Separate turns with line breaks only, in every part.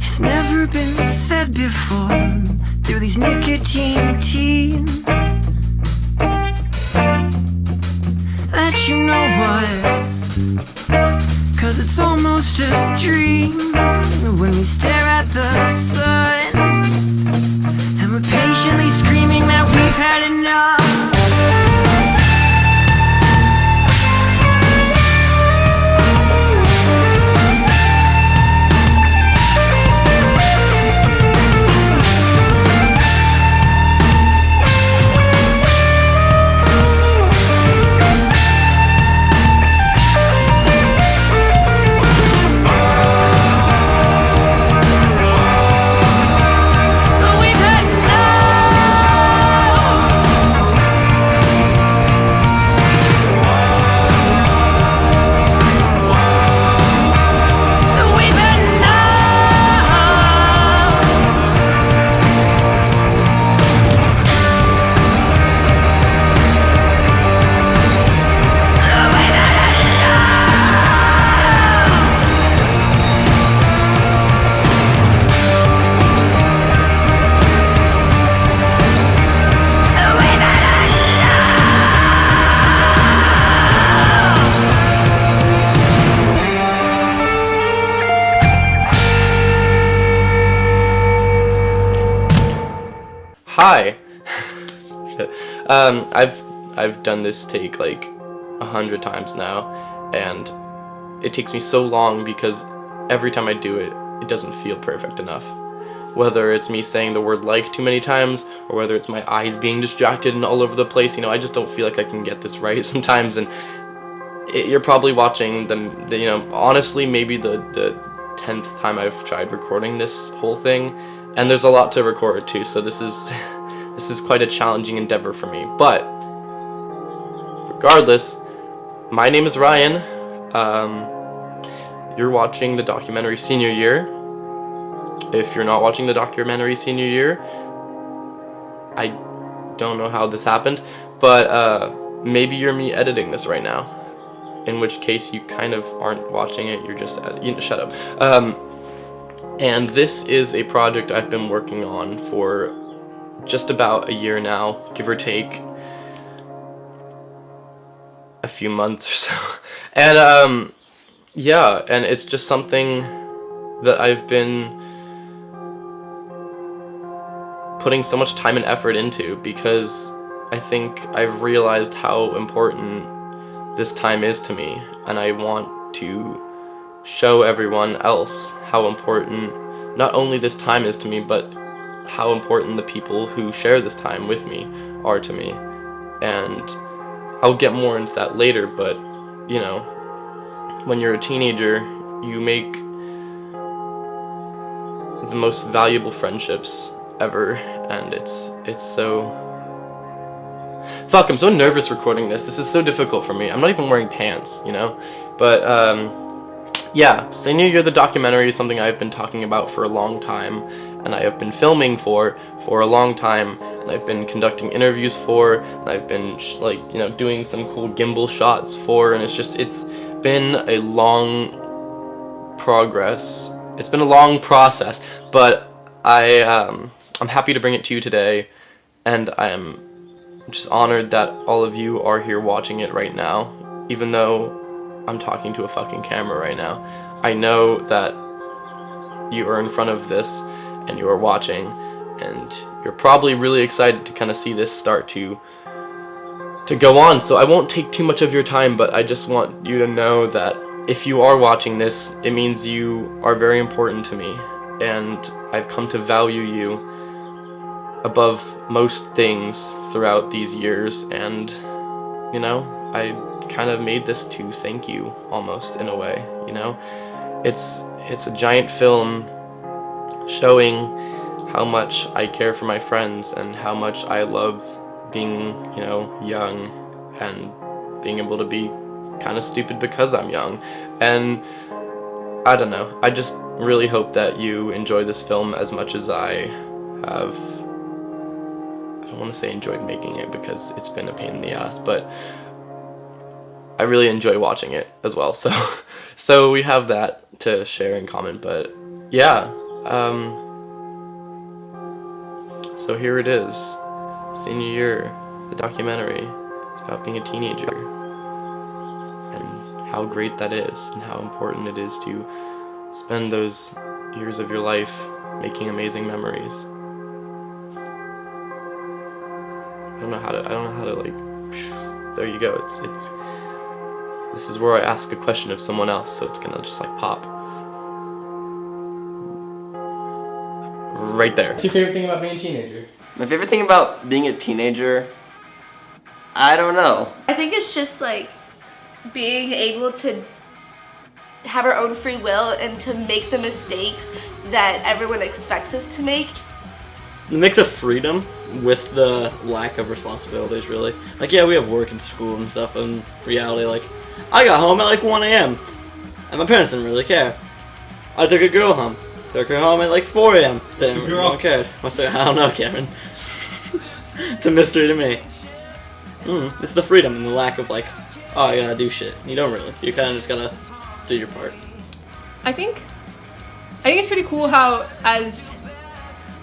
It's never been said before through these nicotine teens that you know us, 'cause it's almost a dream when we stare at the sun and we're patiently screaming that we've had enough.
Hi. I've done this take like 100 times now, and it takes me so long because every time I do it, it doesn't feel perfect enough. Whether it's me saying the word like too many times, or whether it's my eyes being distracted and all over the place, I just don't feel like I can get this right sometimes, and you're probably watching honestly, maybe the 10th time I've tried recording this whole thing, and there's a lot to record too, so this is quite a challenging endeavor for me. But regardless, my name is Ryan. You're watching the documentary Senior Year. If you're not watching the documentary Senior Year, I don't know how this happened, but maybe you're me editing this right now, in which case you kind of aren't watching it, you're just shut up. And this is a project I've been working on for just about a year now, give or take a few months or so. And yeah, and it's just something that I've been putting so much time and effort into, because I think I've realized how important this time is to me, and I want to show everyone else how important not only this time is to me, but how important the people who share this time with me are to me. And I'll get more into that later, but when you're a teenager, you make the most valuable friendships ever, and it's so... Fuck, I'm so nervous recording this. This is so difficult for me. I'm not even wearing pants, But, yeah, Senior Year the documentary is something I've been talking about for a long time, and I have been filming for a long time, and I've been conducting interviews for, and I've been, doing some cool gimbal shots for, and it's been a long progress. It's been a long process, but I'm happy to bring it to you today, and I am just honored that all of you are here watching it right now, even though I'm talking to a fucking camera right now. I know that you are in front of this and you are watching, and you're probably really excited to kind of see this start to to go on, so I won't take too much of your time, but I just want you to know that if you are watching this, it means you are very important to me, and I've come to value you above most things throughout these years, and, you know, I kind of made this to thank you, almost, in a way, you know? It's a giant film showing how much I care for my friends and how much I love being, you know, young and being able to be kind of stupid because I'm young. And I don't know, I just really hope that you enjoy this film as much as I have. I don't want to say enjoyed making it because it's been a pain in the ass, but I really enjoy watching it as well. So we have that to share in common. But yeah, so here it is, senior year, the documentary. It's about being a teenager and how great that is and how important it is to spend those years of your life making amazing memories. I don't know how to like, there you go. It's this is where I ask a question of someone else, so it's gonna just like pop. Right there. What's your favorite thing about being a teenager?
My favorite thing about being a teenager, I don't know.
I think it's just like being able to have our own free will and to make the mistakes that everyone expects us to make.
The mix of freedom with the lack of responsibilities, really. Like, yeah, we have work and school and stuff, and reality, like, I got home at like 1 a.m. and my parents didn't really care. I took a girl home. Took her home at like 4 a.m. Didn't really care. I don't know, Karen. It's a mystery to me. It's the freedom and the lack of like, oh, I gotta do shit. You don't really. You kind of just gotta do your part.
I think it's pretty cool how as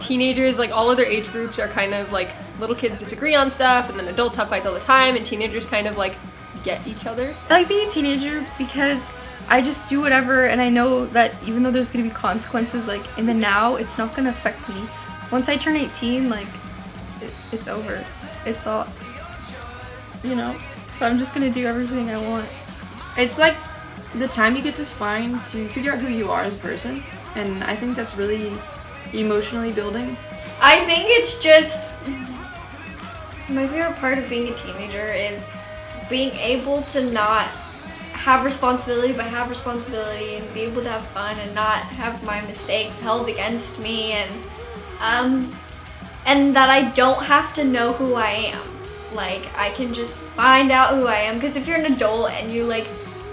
teenagers, like all other age groups are kind of like little kids disagree on stuff, and then adults have fights all the time, and teenagers kind of like get each other.
I like being a teenager because I just do whatever, and I know that even though there's gonna be consequences, like in the now, it's not gonna affect me. Once I turn 18, like it's over. It's all, you know. So I'm just gonna do everything I want.
It's like the time you get to find to figure out who you are as a person, and I think that's really emotionally building.
I think it's just, my favorite part of being a teenager is being able to not have responsibility but have responsibility, and be able to have fun and not have my mistakes held against me, and that I don't have to know who I am. Like, I can just find out who I am, because if you're an adult and you like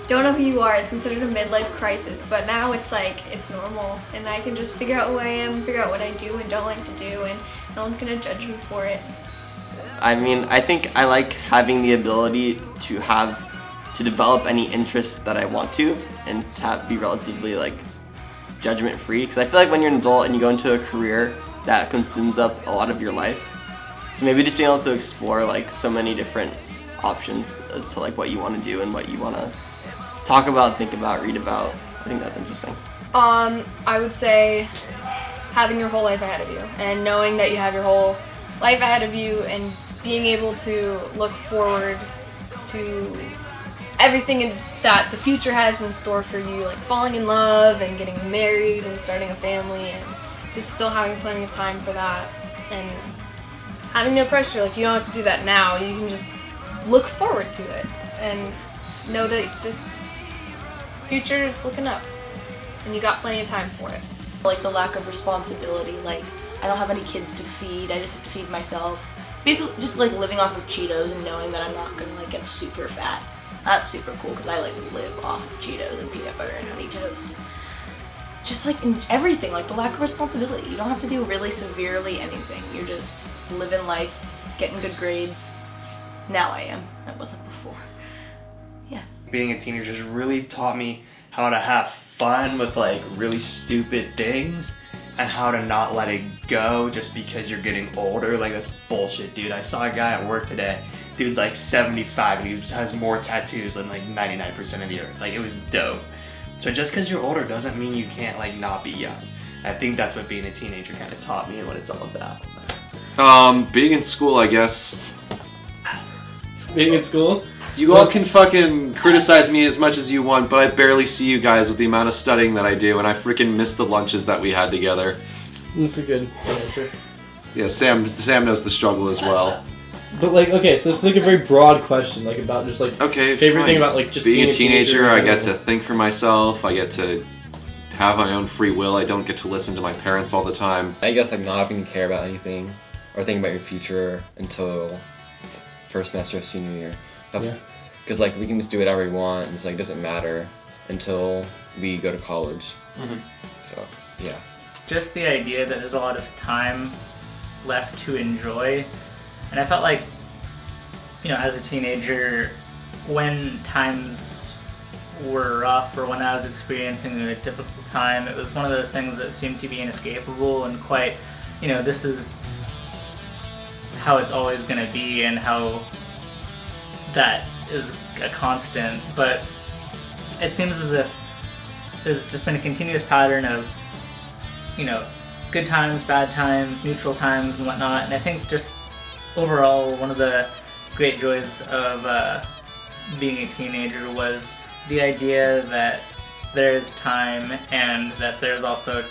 don't know who you are, it's considered a midlife crisis, but now it's like, it's normal, and I can just figure out who I am, figure out what I do and don't like to do, and no one's gonna judge me for it.
I mean, I think I like having the ability to develop any interests that I want to, and to be relatively like judgment free, because I feel like when you're an adult and you go into a career that consumes up a lot of your life, so maybe just being able to explore like so many different options as to like what you want to do and what you want to talk about, think about, read about. I think that's interesting.
I would say having your whole life ahead of you, and knowing that you have your whole life ahead of you, and being able to look forward to everything that the future has in store for you, like falling in love and getting married and starting a family, and just still having plenty of time for that, and having no pressure. Like, you don't have to do that now. You can just look forward to it and know that the future is looking up and you got plenty of time for it.
Like the lack of responsibility, like I don't have any kids to feed, I just have to feed myself. Basically just like living off of Cheetos and knowing that I'm not gonna like get super fat. That's super cool because I like live off of Cheetos and peanut butter and honey toast. Just like in everything, like the lack of responsibility. You don't have to do really severely anything. You're just living life, getting good grades. Now I am. I wasn't before. Yeah.
Being a teenager has really taught me how to have fun with like really stupid things, and how to not let it go just because you're getting older. Like, that's bullshit, dude. I saw a guy at work today. Dude's like 75 and he has more tattoos than like 99% of the earth. Like, it was dope. So just because you're older doesn't mean you can't like not be young. I think that's what being a teenager kind of taught me and what it's all about.
Being in school, I guess.
being in school.
You all can fucking criticize me as much as you want, but I barely see you guys with the amount of studying that I do, and I freaking miss the lunches that we had together.
That's a good answer.
Yeah, Sam knows the struggle as well.
But like, okay, so it's like a very broad question, like about just like favorite thing about like just
being a teenager. I get to think for myself. I get to have my own free will. I don't get to listen to my parents all the time.
I guess like not having to care about anything or think about your future until first semester of senior year.
Yeah.
Because like we can just do whatever we want, and it's like it doesn't matter until we go to college.
Mm-hmm.
So yeah.
Just the idea that there's a lot of time left to enjoy. And I felt like, you know, as a teenager, when times were rough or when I was experiencing a difficult time, it was one of those things that seemed to be inescapable and quite, you know, this is how it's always going to be and how that is a constant. But it seems as if there's just been a continuous pattern of, you know, good times, bad times, neutral times and whatnot. And I think just overall, one of the great joys of being a teenager was the idea that there is time and that there's also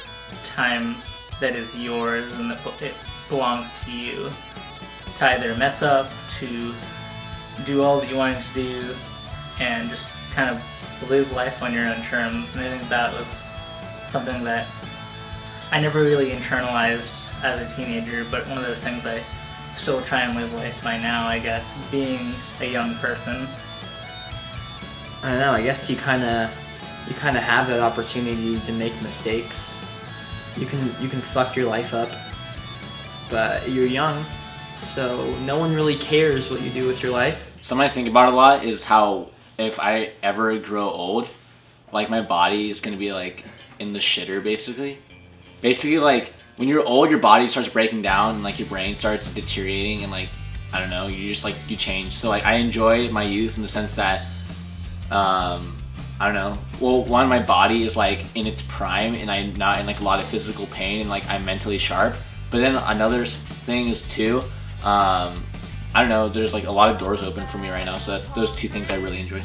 time that is yours and that it belongs to you to either mess up, to do all that you wanted to do, and just kind of live life on your own terms. And I think that was something that I never really internalized as a teenager, but one of those things I still try and live life by now, I guess, being a young person.
I don't know, I guess you kinda have that opportunity to make mistakes. You can fuck your life up, but you're young, so no one really cares what you do with your life.
Something I think about a lot is how if I ever grow old, like my body is gonna be like in the shitter basically. Basically like when you're old, your body starts breaking down and like your brain starts deteriorating and like, I don't know, you just like, you change. So like I enjoy my youth in the sense that, I don't know, well one, my body is like in its prime and I'm not in like a lot of physical pain and like I'm mentally sharp. But then another thing is too, I don't know, there's like a lot of doors open for me right now. So that's those two things I really enjoy.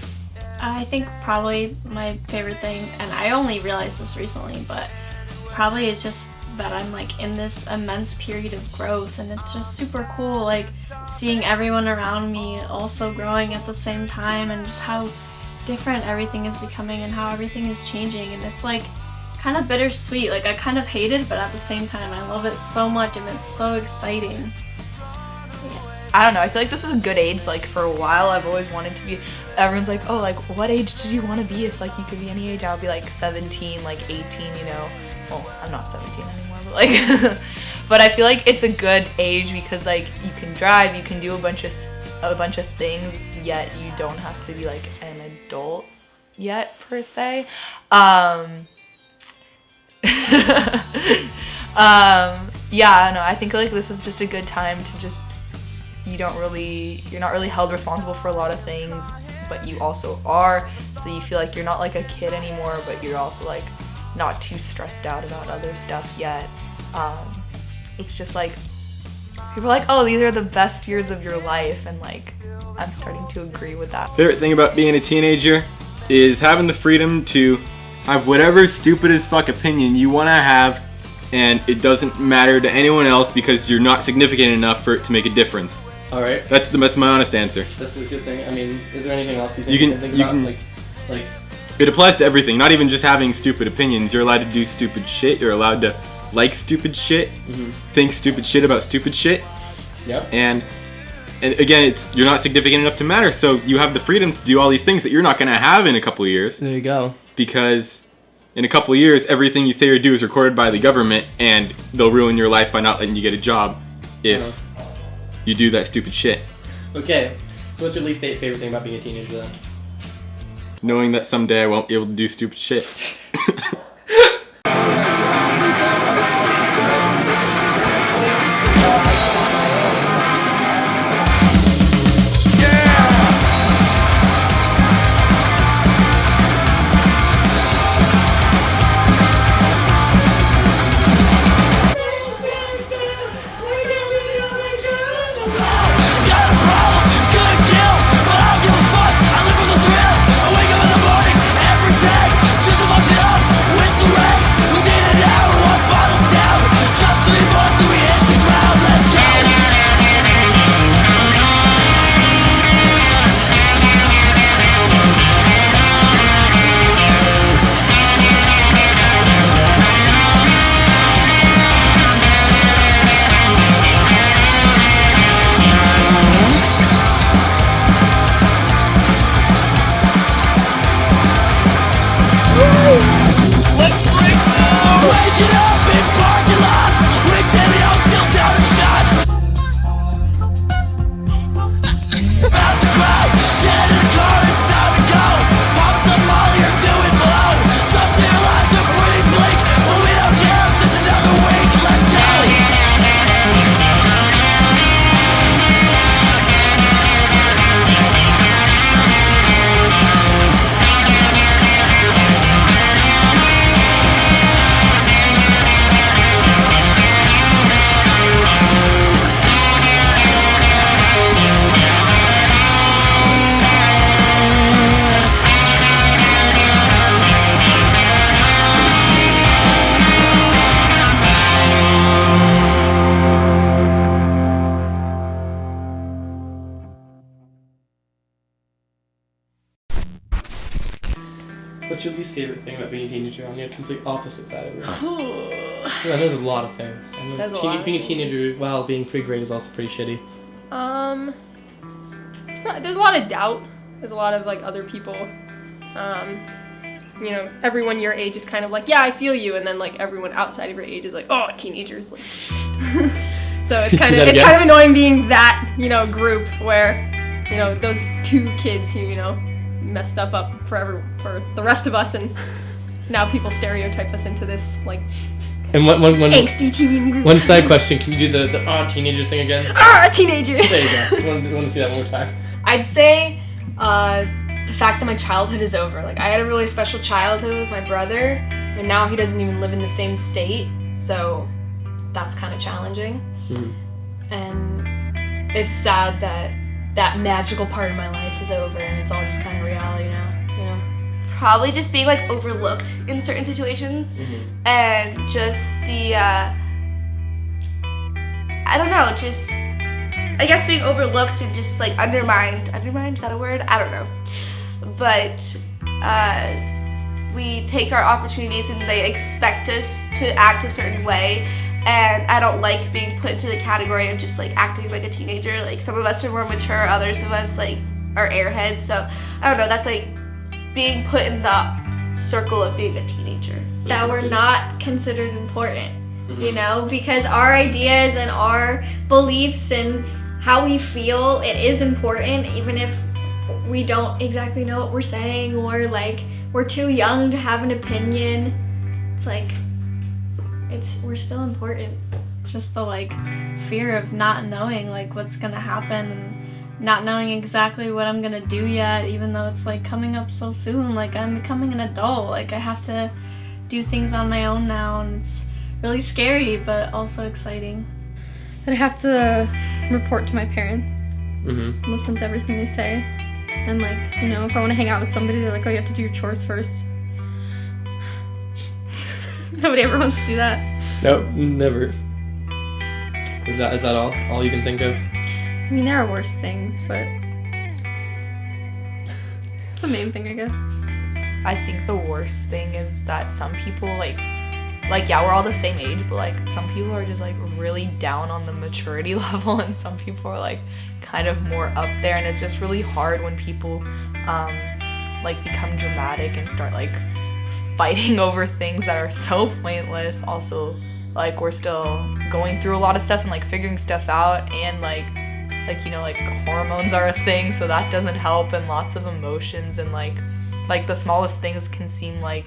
I think probably my favorite thing, and I only realized this recently, but probably it's just that I'm like in this immense period of growth, and it's just super cool like seeing everyone around me also growing at the same time, and just how different everything is becoming and how everything is changing. And it's like kind of bittersweet. Like I kind of hate it, but at the same time I love it so much and it's so exciting.
I don't know, I feel like this is a good age. Like for a while I've always wanted to be, everyone's like, oh, like what age did you want to be if like you could be any age? I'll be like 17, like 18, you know. Well, I'm not 17 anymore, but like but I feel like it's a good age because like you can drive, you can do a bunch of things, yet you don't have to be like an adult yet per se. Yeah, no, I think like this is just a good time to just, you're not really held responsible for a lot of things, but you also are, so you feel like you're not like a kid anymore, but you're also like not too stressed out about other stuff yet. It's just like, people are like, oh, these are the best years of your life, and like, I'm starting to agree with that.
Favorite thing about being a teenager is having the freedom to have whatever stupid as fuck opinion you want to have, and it doesn't matter to anyone else because you're not significant enough for it to make a difference.
All right.
That's my honest answer.
That's a good thing. I mean, is there anything else you think you can about? Like
it applies to everything, not even just having stupid opinions. You're allowed to do stupid shit. You're allowed to like stupid shit, think stupid shit about stupid shit.
Yep.
And again, you're not significant enough to matter, so you have the freedom to do all these things that you're not going to have in a couple of years.
There you go.
Because in a couple of years, everything you say or do is recorded by the government, and they'll ruin your life by not letting you get a job if you do that stupid shit.
Okay, so what's your least favorite thing about being a teenager then?
Knowing that someday I won't be able to do stupid shit.
Got a problem, good kill.
What's your least favorite thing about being a teenager on the complete opposite side of it? Yeah, I know there's a lot of things. I know
There's a lot of
being a teenager while being pre-grade is also pretty shitty.
There's a lot of doubt. There's a lot of like other people. You know, everyone your age is kind of like, yeah, I feel you, and then like everyone outside of your age is like, oh, teenagers. Like, so it's kind of annoying being that, you know, group where, you know, those two kids who, you know, messed up for the rest of us, and now people stereotype us into this like angsty teen group.
One side question: can you do the teenagers thing again?
Teenagers.
There you go. I want to see that one more time.
I'd say the fact that my childhood is over. Like I had a really special childhood with my brother, and now he doesn't even live in the same state, so that's kind of challenging. Mm-hmm. And it's sad that that magical part of my life is over, and it's all just kind of reality now, you know?
Probably just being like overlooked in certain situations, and just the I don't know, just I guess being overlooked and just like undermined, is that a word? I don't know. But we take our opportunities and they expect us to act a certain way, and I don't like being put into the category of just like acting like a teenager. Like some of us are more mature, others of us like are airheads, so I don't know, that's like being put in the circle of being a teenager.
That we're not considered important, you know, because our ideas and our beliefs and how we feel, it is important, even if we don't exactly know what we're saying, or like we're too young to have an opinion. It's like we're still important.
It's just the like fear of not knowing like what's gonna happen, and not knowing exactly what I'm gonna do yet, even though it's like coming up so soon. Like I'm becoming an adult, like I have to do things on my own now, and it's really scary but also exciting.
I have to report to my parents, listen to everything they say, and like, you know, if I want to hang out with somebody, they're like, oh, you have to do your chores first. Nobody ever wants to do that.
Nope, never. Is that all you can think of?
I mean, there are worse things, but it's the main thing, I guess.
I think the worst thing is that some people like yeah, we're all the same age, but like some people are just like really down on the maturity level, and some people are like kind of more up there, and it's just really hard when people like become dramatic and start like fighting over things that are so pointless. Also, like we're still going through a lot of stuff and like figuring stuff out, and like you know, like hormones are a thing, so that doesn't help, and lots of emotions, and like the smallest things can seem like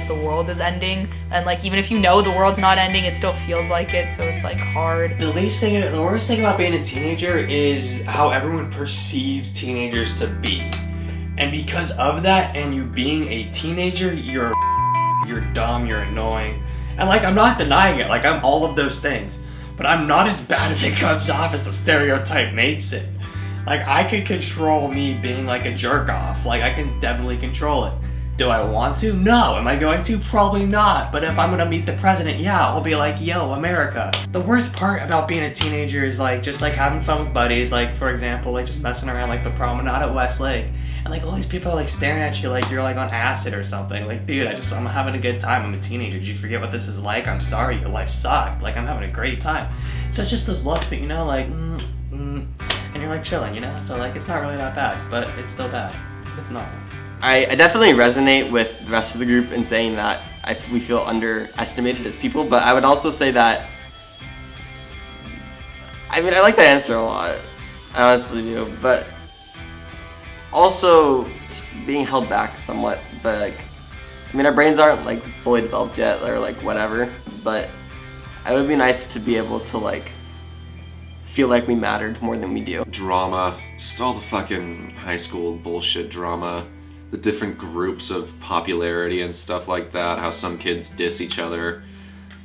the world is ending, and like even if you know the world's not ending, it still feels like it, so it's like hard.
The worst thing about being a teenager is how everyone perceives teenagers to be. And because of that, and you being a teenager, you're dumb, you're annoying. And like, I'm not denying it, like I'm all of those things. But I'm not as bad as it comes off as the stereotype makes it. Like, I could control me being like a jerk off. Like, I can definitely control it. Do I want to? No. Am I going to? Probably not. But if I'm gonna meet the president, yeah, I'll be like, yo, America. The worst part about being a teenager is like, just like having fun with buddies. Like, for example, like just messing around like the promenade at Westlake. And like all these people are like staring at you like you're like on acid or something. Like, dude, I'm having a good time. I'm a teenager. Did you forget what this is like? I'm sorry, your life sucked. Like, I'm having a great time. So it's just those looks, but you know, like, and you're like chilling, you know? So like, it's not really that bad, but it's still bad. It's not.
I definitely resonate with the rest of the group in saying that we feel underestimated as people. But I would also say that, I mean, I like that answer a lot. I honestly do. But also just being held back somewhat. But like, I mean, our brains aren't like fully developed yet or like whatever. But it would be nice to be able to like feel like we mattered more than we do.
Drama, just all the fucking high school bullshit drama, the different groups of popularity and stuff like that, how some kids diss each other,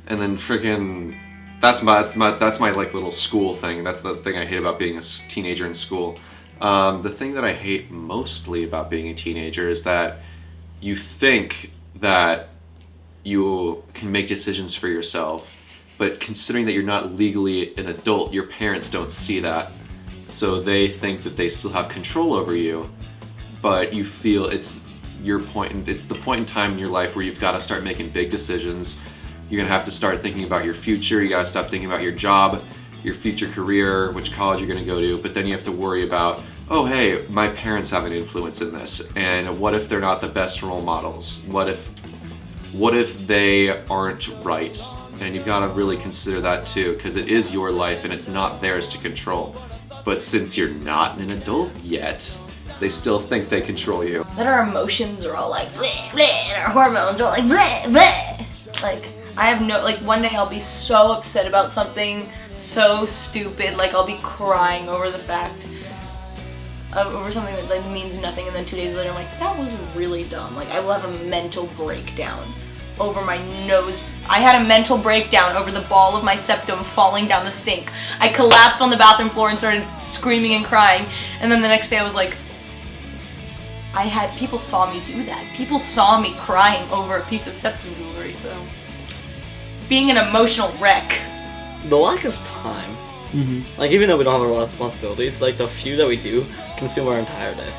and then freaking that's my like little school thing. That's the thing I hate about being a teenager in school. The thing that I hate mostly about being a teenager is that you think that you can make decisions for yourself, but considering that you're not legally an adult, your parents don't see that, so they think that they still have control over you, but you feel it's the point in time in your life where you've got to start making big decisions. You're gonna have to start thinking about your future. You gotta stop thinking about your job, your future career, which college you're gonna go to, but then you have to worry about, oh hey, my parents have an influence in this, and what if they're not the best role models? What if they aren't right? And you've got to really consider that too, because it is your life and it's not theirs to control. But since you're not an adult yet, they still think they control you.
That our emotions are all like bleh, bleh, and our hormones are all like bleh, bleh. Like, I have no, like one day I'll be so upset about something so stupid, like I'll be crying over the fact over something that like means nothing, and then 2 days later I'm like, that was really dumb. Like I will have a mental breakdown over my nose. I had a mental breakdown over the ball of my septum falling down the sink. I collapsed on the bathroom floor and started screaming and crying, and then the next day I was like, people saw me do that. People saw me crying over a piece of septum jewelry, so being an emotional wreck.
The lack of time. Like, even though we don't have a lot of responsibilities, like, the few that we do consume our entire day.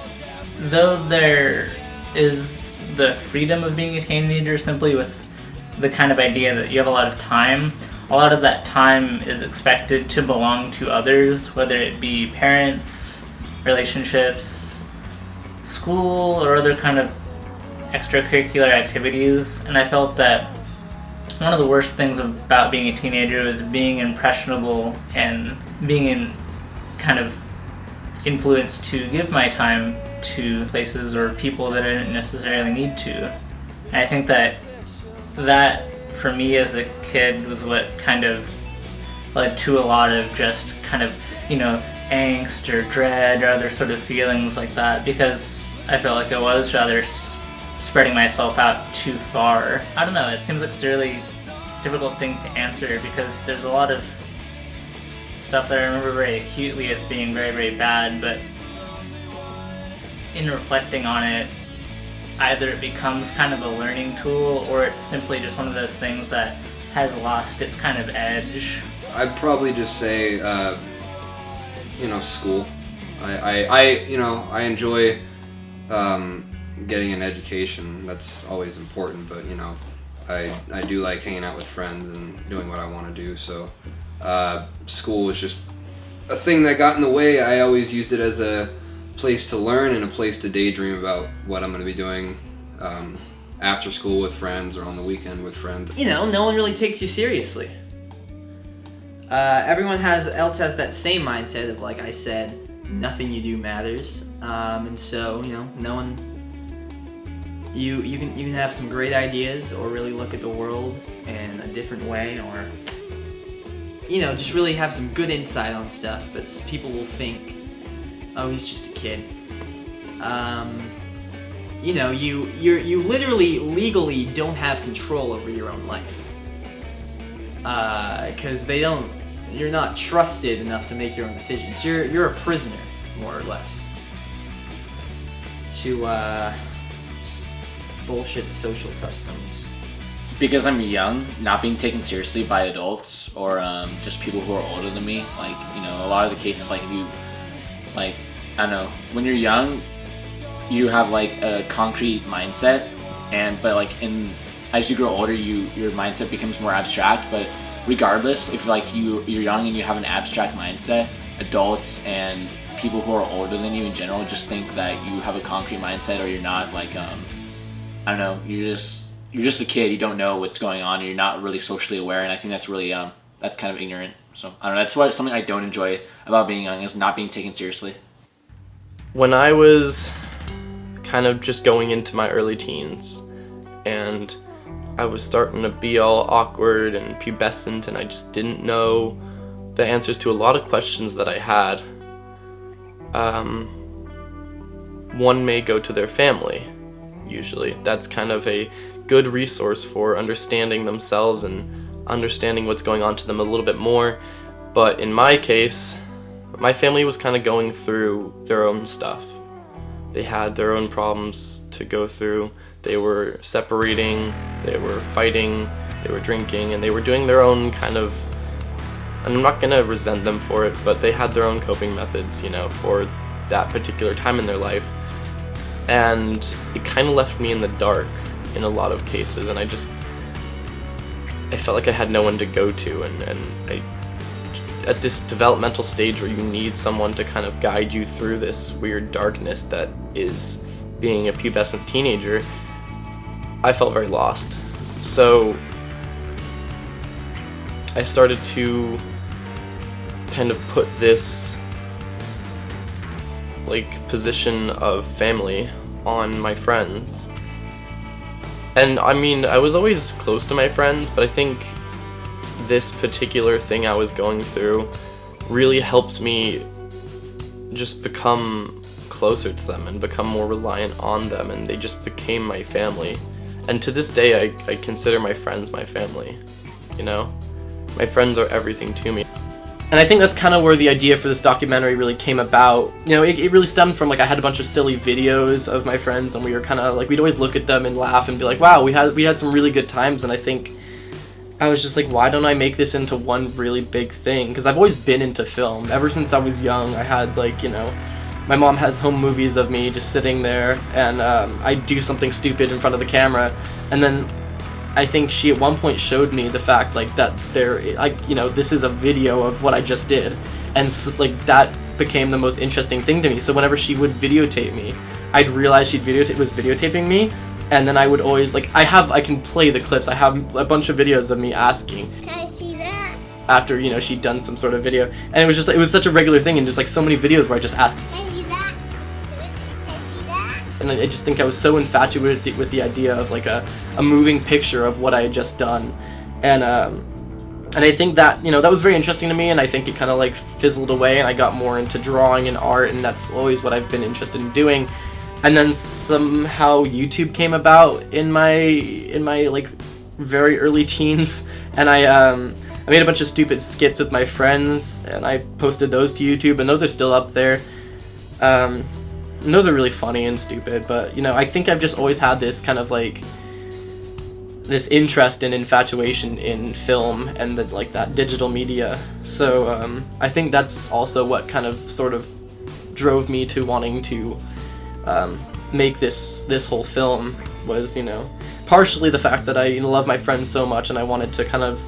Though there is the freedom of being a teenager simply with the kind of idea that you have a lot of time, a lot of that time is expected to belong to others, whether it be parents, relationships, school, or other kind of extracurricular activities. And I felt that one of the worst things about being a teenager is being impressionable and being in kind of influenced to give my time to places or people that I didn't necessarily need to. And I think that for me as a kid was what kind of led to a lot of just kind of, you know, angst or dread or other sort of feelings like that, because I felt like I was rather spreading myself out too far. I don't know, it seems like it's a really difficult thing to answer because there's a lot of stuff that I remember very acutely as being very, very bad, but in reflecting on it, either it becomes kind of a learning tool or it's simply just one of those things that has lost its kind of edge.
I'd probably just say, school. I enjoy getting an education. That's always important, but I do like hanging out with friends and doing what I want to do. So school was just a thing that got in the way. I always used it as a place to learn and a place to daydream about what I'm going to be doing after school with friends or on the weekend with friends.
No one really takes you seriously. Everyone else has that same mindset of, like I said, nothing you do matters, and so no one. You can have some great ideas or really look at the world in a different way, or just really have some good insight on stuff, but people will think, oh, he's just a kid. You literally legally don't have control over your own life. Because you're not trusted enough to make your own decisions. You're a prisoner, more or less, to bullshit social customs.
Because I'm young, not being taken seriously by adults or just people who are older than me, a lot of the cases, if you, I don't know, when you're young, you have a concrete mindset, but as you grow older, your mindset becomes more abstract. But regardless, if you're young and you have an abstract mindset, adults and people who are older than you in general just think that you have a concrete mindset, or you're not I don't know, you're you're just a kid. You don't know what's going on, and you're not really socially aware. And I think that's really that's kind of ignorant. So I don't know. That's something I don't enjoy about being young, is not being taken seriously.
When I was kind of just going into my early teens, and I was starting to be all awkward and pubescent, and I just didn't know the answers to a lot of questions that I had. One may go to their family, usually. That's kind of a good resource for understanding themselves and understanding what's going on to them a little bit more. But in my case, my family was kind of going through their own stuff. They had their own problems to go through. They were separating, they were fighting, they were drinking, and they were doing their own kind of, and I'm not gonna resent them for it, but they had their own coping methods, you know, for that particular time in their life. And it kind of left me in the dark in a lot of cases, and I felt like I had no one to go to, and I, at this developmental stage where you need someone to kind of guide you through this weird darkness that is being a pubescent teenager, I felt very lost. So I started to kind of put this like position of family on my friends. And I mean, I was always close to my friends, but I think this particular thing I was going through really helped me just become closer to them and become more reliant on them, and they just became my family. And to this day, I consider my friends my family, you know? My friends are everything to me. And I think that's kind of where the idea for this documentary really came about. You know, it really stemmed from, like, I had a bunch of silly videos of my friends, and we were kind of, like, we'd always look at them and laugh and be like, wow, we had some really good times. And I think I was just like, why don't I make this into one really big thing? Because I've always been into film. Ever since I was young, I had, like, you know, my mom has home movies of me just sitting there, and I do something stupid in front of the camera, and then I think she at one point showed me the fact, like, that you know, this is a video of what I just did, and so, like, that became the most interesting thing to me. So whenever she would videotape me, I'd realize she was videotaping me, and then I would always, like, I can play the clips. I have a bunch of videos of me asking.
Can I see that?
After, you know, she'd done some sort of video, and it was such a regular thing, and just like so many videos where I just asked.
Can I see that? Can I see that?
And I just think I was so infatuated with the idea of like a moving picture of what I had just done, and I think that, you know, that was very interesting to me, and I think it kind of like fizzled away, and I got more into drawing and art, and that's always what I've been interested in doing. And then somehow YouTube came about in my like very early teens, and I made a bunch of stupid skits with my friends, and I posted those to YouTube, and those are still up there. And those are really funny and stupid, but, you know, I think I've just always had this kind of like this interest and infatuation in film and like that digital media. So I think that's also what kind of sort of drove me to wanting to make this whole film, was, you know, partially the fact that I, you know, love my friends so much, and I wanted to kind of,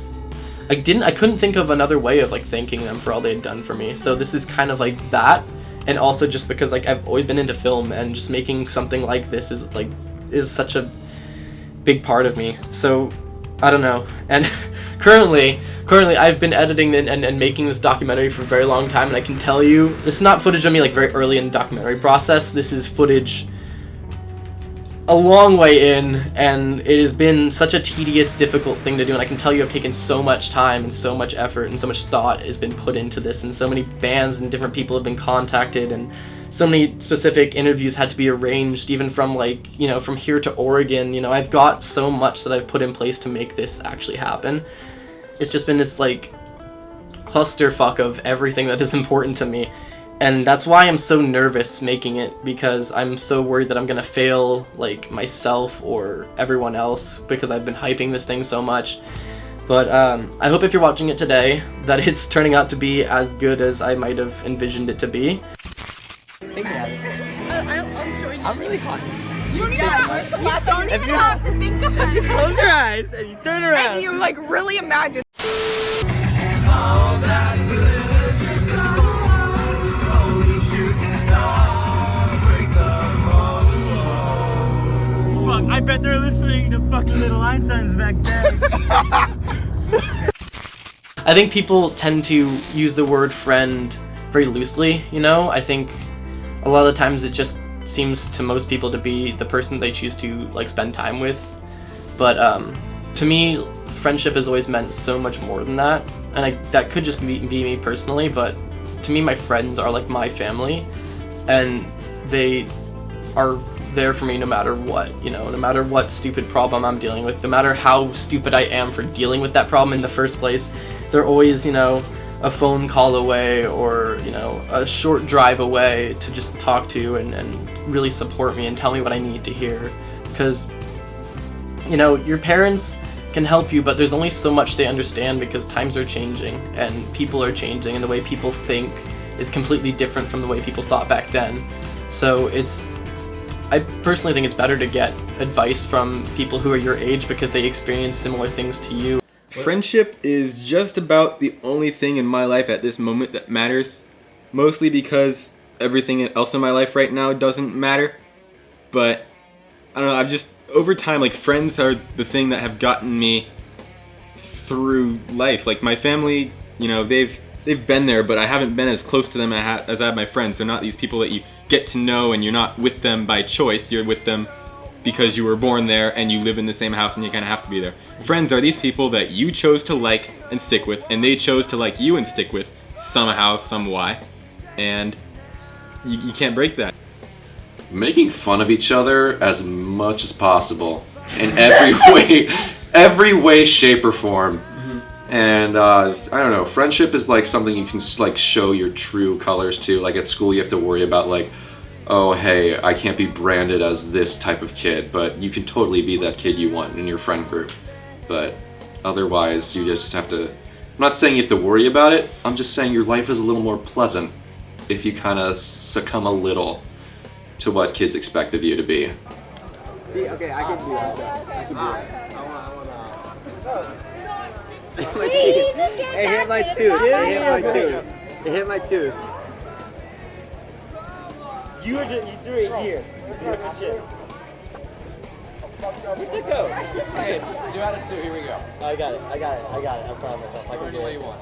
I couldn't think of another way of like thanking them for all they had done for me. So this is kind of like that, and also just because like I've always been into film, and just making something like this is such a big part of me. So I don't know. And currently I've been editing and making this documentary for a very long time, and I can tell you, this is not footage of me like very early in the documentary process. This is footage a long way in, and it has been such a tedious, difficult thing to do, and I can tell you I've taken so much time and so much effort and so much thought has been put into this, and so many bands and different people have been contacted, and so many specific interviews had to be arranged, even from like, you know, from here to Oregon. You know, I've got so much that I've put in place to make this actually happen. It's just been this like clusterfuck of everything that is important to me. And that's why I'm so nervous making it, because I'm so worried that I'm gonna fail like myself or everyone else, because I've been hyping this thing so much. But I hope if you're watching it today that it's turning out to be as good as I might have envisioned it to be.
Think about it.
I'll show you.
I'm really hot.
You don't even have to laugh. Don't even have to think about
You
it.
close your eyes and you turn around.
And you like really imagine.
Fuck, I
bet they're listening to fucking Little Einsteins back there.
I think people tend to use the word friend very loosely, you know? I think a lot of the times it just seems to most people to be the person they choose to like spend time with. But to me, friendship has always meant so much more than that. And that could just be me personally, but to me my friends are like my family. And they are there for me no matter what, you know, no matter what stupid problem I'm dealing with, no matter how stupid I am for dealing with that problem in the first place. They're always, you know, a phone call away or, you know, a short drive away to just talk to and really support me and tell me what I need to hear. Because, you know, your parents can help you, but there's only so much they understand because times are changing and people are changing and the way people think is completely different from the way people thought back then. So I personally think it's better to get advice from people who are your age because they experience similar things to you.
Friendship is just about the only thing in my life at this moment that matters. Mostly because everything else in my life right now doesn't matter. But, I don't know, I've just, over time, like, friends are the thing that have gotten me through life. Like, my family, you know, they've been there, but I haven't been as close to them as I have my friends. They're not these people that you get to know and you're not with them by choice. You're with them because you were born there and you live in the same house and you kind of have to be there. Friends are these people that you chose to like and stick with, and they chose to like you and stick with somehow, some why, and you can't break that.
Making fun of each other as much as possible in every way, shape, or form. And I don't know, friendship is like something you can like show your true colors to. Like at school you have to worry about like, oh hey, I can't be branded as this type of kid, but you can totally be that kid you want in your friend group. But otherwise you just have to, I'm not saying you have to worry about it, I'm just saying your life is a little more pleasant if you kind of succumb a little to what kids expect of you to be.
See, okay, I can do that. I can do that. It hit my tooth. It hit my tooth. It hit my tooth. You threw it here. Good shit. Where'd it go?
Okay, 2 out of 2. Here we go.
I got it. I'm proud of myself. I can do it.
What do you want?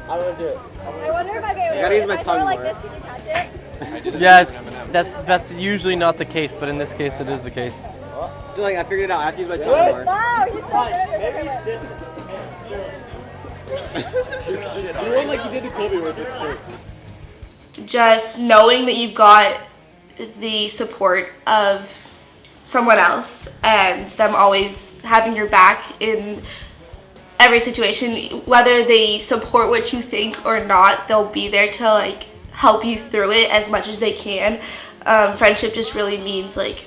I want to do it.
I wonder if I get
I gotta use my tongue
like
more.
this, can you catch it?
Yeah, that's usually not the case, but in this case it is the case.
Like I figured it out. I have to use my tongue more.
Wow, he's so good at this.
You won like you did the Kobe with it too.
Just knowing that you've got the support of someone else and them always having your back in every situation, whether they support what you think or not, they'll be there to like help you through it as much as they can. Friendship just really means like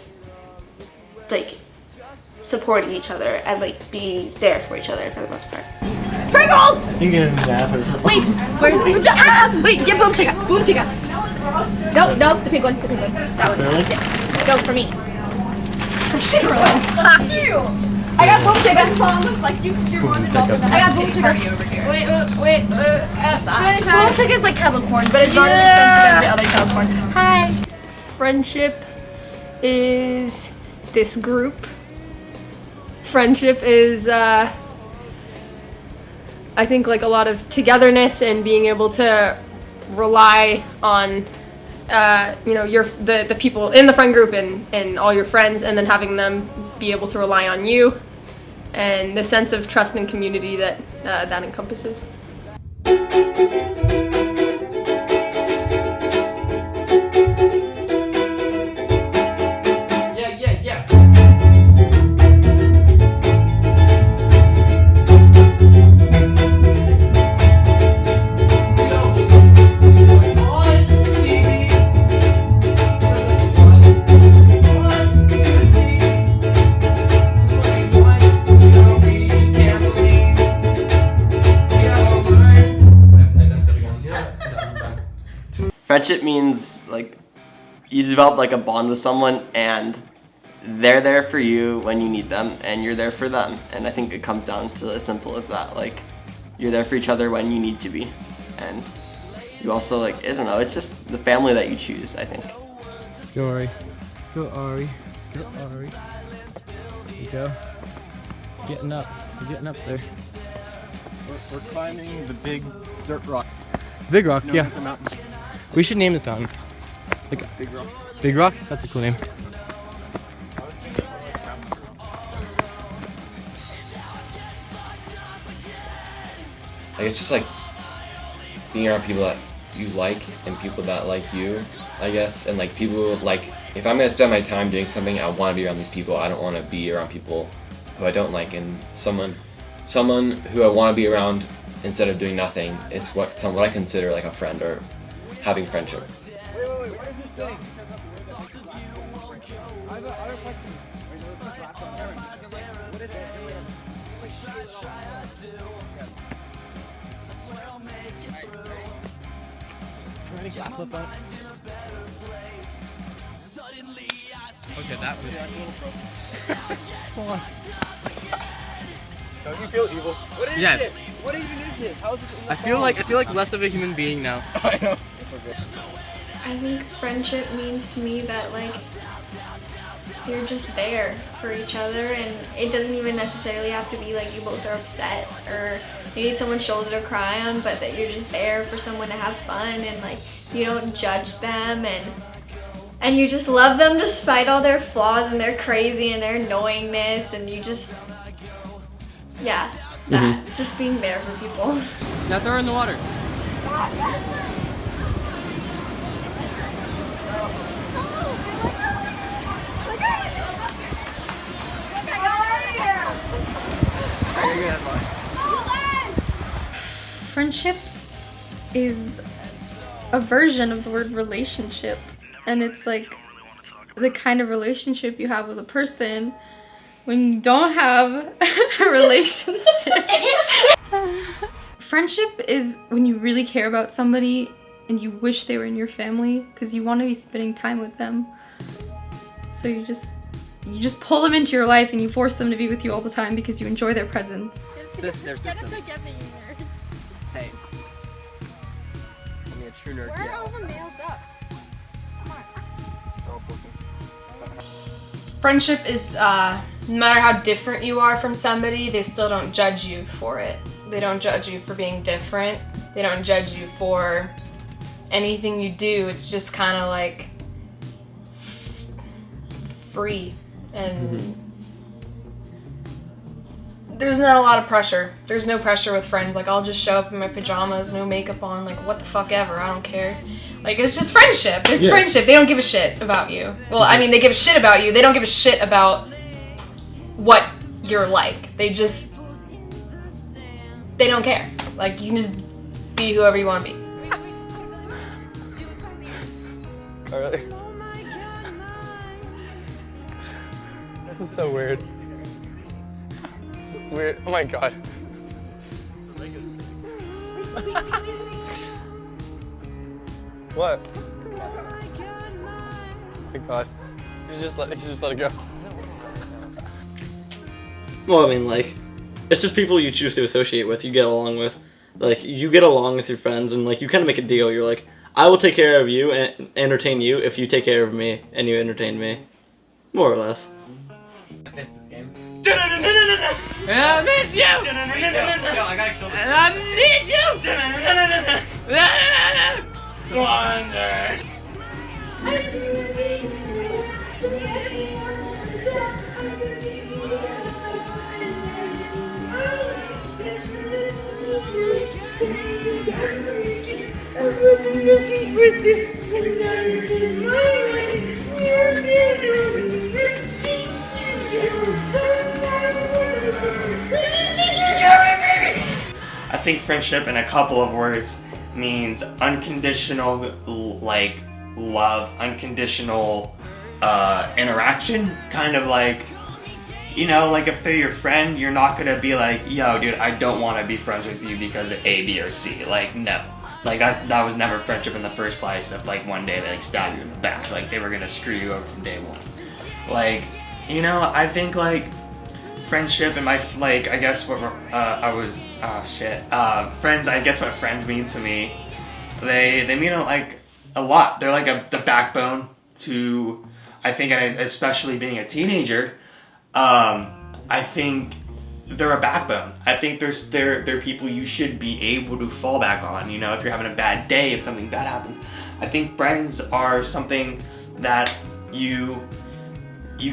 supporting each other and like being there for each other for the most part.
Pringles!
You can laugh or something.
Wait, wait, get boom chica. No, the pink one, that one.
Really?
Yes, go for me. I got boom chica. Thomas, like you're more than welcome. I got boom chica. Wait. Boom chica is like Capricorn, but it's not as expensive as the other Capricorn. Hi.
Friendship is this group. Friendship is, I think, like a lot of togetherness and being able to rely on, you know, the people in the friend group and all your friends, and then having them be able to rely on you, and the sense of trust and community that that encompasses.
Friendship means like you develop like a bond with someone and they're there for you when you need them and you're there for them, and I think it comes down to as simple as that. Like you're there for each other when you need to be, and you also like, I don't know, it's just the family that you choose, I think.
Go Ari.
Alright. There you go. Getting up. We're getting up there.
We're climbing the big dirt rock.
Big Rock,
No,
yeah.
it's a mountain.
We should name this mountain. Like,
Big Rock.
Big Rock? That's a cool name.
Like it's just like being around people that you like and people that like you, I guess, and like people like if I'm gonna spend my time doing something, I want to be around these people. I don't want to be around people who I don't like, and someone who I want to be around instead of doing nothing is what I consider like a friend or having friendship.
Wait, what is this thing? I have a question. What is
Trying to get flip out. Okay, that was. Hold on.
Don't you feel evil? What is
Yes.
this? What even is this? How is this in the
I feel like less of a human being now.
I know.
I think friendship means to me that like you're just there for each other, and it doesn't even necessarily have to be like you both are upset or you need someone's shoulder to cry on, but that you're just there for someone to have fun, and like you don't judge them, and you just love them despite all their flaws and their crazy and their annoyingness, and you just that just being there for people.
Now throw her in the water.
Friendship is a version of the word relationship, and it's like the kind of relationship you have with a person when you don't have a relationship. Friendship is when you really care about somebody and you wish they were in your family because you want to be spending time with them. So you just pull them into your life and you force them to be with you all the time because you enjoy their presence.
They're systems. Hey. I'm a true nerd.
Where are all the nails up?
Friendship is, no matter how different you are from somebody, they still don't judge you for it. They don't judge you for being different. They don't judge you for anything you do. It's just kind of like free, and there's not a lot of pressure. There's no pressure with friends. Like, I'll just show up in my pajamas, no makeup on, like, what the fuck ever, I don't care. Like, it's just friendship. It's friendship. They don't give a shit about you. Well, I mean, they give a shit about you. They don't give a shit about what you're like. They don't care. Like, you can just be whoever you want to be.
Oh, really? This is so weird. This is weird. Oh my god. What? Oh my god. You should just let it go.
Well, I mean, like, it's just people you choose to associate with, you get along with. Like, you get along with your friends, and, like, you kind of make a deal. You're like, I will take care of you and entertain you if you take care of me and you entertain me. More or less.
I missed this game.
I miss you!
No, I gotta kill this.
I need you! Wonder.
I think friendship in a couple of words means unconditional like love, unconditional interaction, kind of like, you know, like if they're your friend, you're not gonna be like, yo dude, I don't want to be friends with you because of A, B, or C. Like, no. Like that was never friendship in the first place. If like one day they like stab you in the back, like they were gonna screw you over from day one. Like, you know, I think like friendship and my, like, I guess what friends, I guess what friends mean to me, they mean like a lot. They're like the backbone to I think, and especially being a teenager, I think they're a backbone. I think they're people you should be able to fall back on. You know, if you're having a bad day, if something bad happens. I think friends are something that you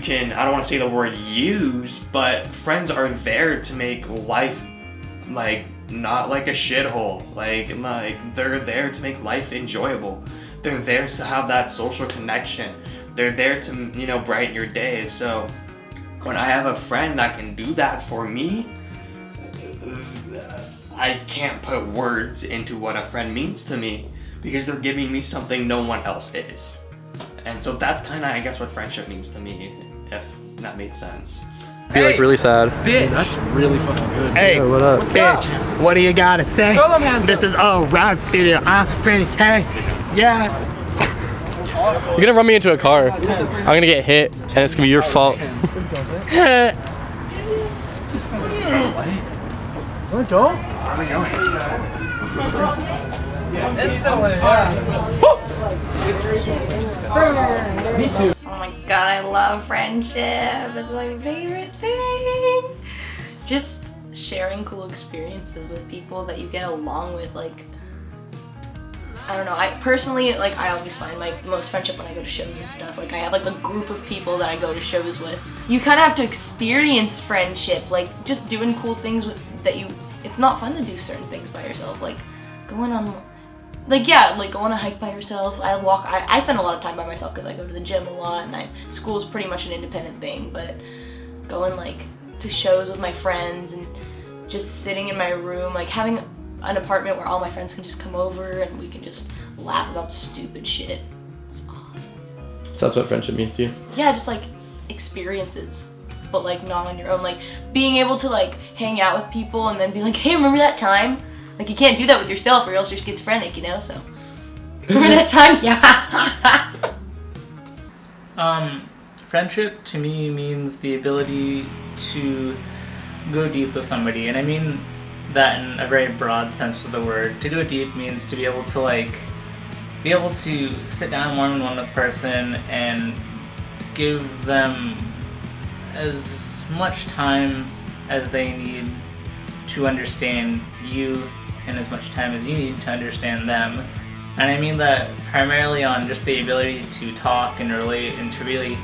can, I don't want to say the word use, but friends are there to make life like not like a shithole. Like they're there to make life enjoyable. They're there to have that social connection. They're there to, you know, brighten your day. So when I have a friend that can do that for me, I can't put words into what a friend means to me, because they're giving me something no one else is. And so that's kind of, I guess, what friendship means to me, if that made sense.
Be like really sad.
Bitch. That's really fucking good.
Hey, what up?
Bitch, what do you gotta say? This is a rap video. I'm pretty, hey, yeah.
You're gonna run me into a car. I'm gonna get hit, and it's gonna be your fault.
Wanna go?
Me too. Oh my god, I love friendship. It's my favorite thing. Just sharing cool experiences with people that you get along with, like, I don't know, I personally, like, I always find like most friendship when I go to shows and stuff. Like, I have like a group of people that I go to shows with. You kind of have to experience friendship, like just doing cool things with that you, it's not fun to do certain things by yourself, like going on, like, yeah, like go on a hike by yourself. I spend a lot of time by myself because I go to the gym a lot, and school is pretty much an independent thing, but going like to shows with my friends and just sitting in my room, like having an apartment where all my friends can just come over and we can just laugh about stupid shit. It's awesome.
So that's what friendship means to you?
Yeah, just like experiences, but like not on your own. Like being able to like hang out with people and then be like, hey, remember that time? Like, you can't do that with yourself or else you're schizophrenic, you know? So, remember that time? Yeah.
Friendship to me means the ability to go deep with somebody, and I mean that in a very broad sense of the word. To go deep means to be able to like, be able to sit down one-on-one with a person and give them as much time as they need to understand you, and as much time as you need to understand them. And I mean that primarily on just the ability to talk and relate and to really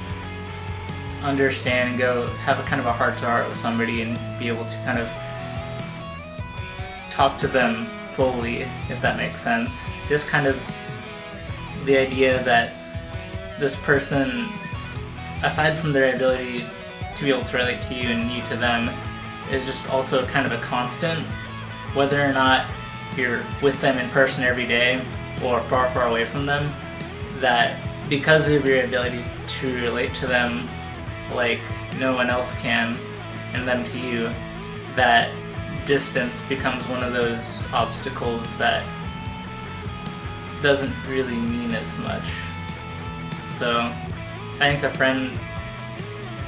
understand and go have a kind of a heart-to-heart with somebody and be able to kind of talk to them fully, if that makes sense. Just kind of the idea that this person, aside from their ability to be able to relate to you and you to them, is just also kind of a constant, whether or not you're with them in person every day or far, far away from them, that because of your ability to relate to them like no one else can, and them to you, that distance becomes one of those obstacles that doesn't really mean as much. So I think a friend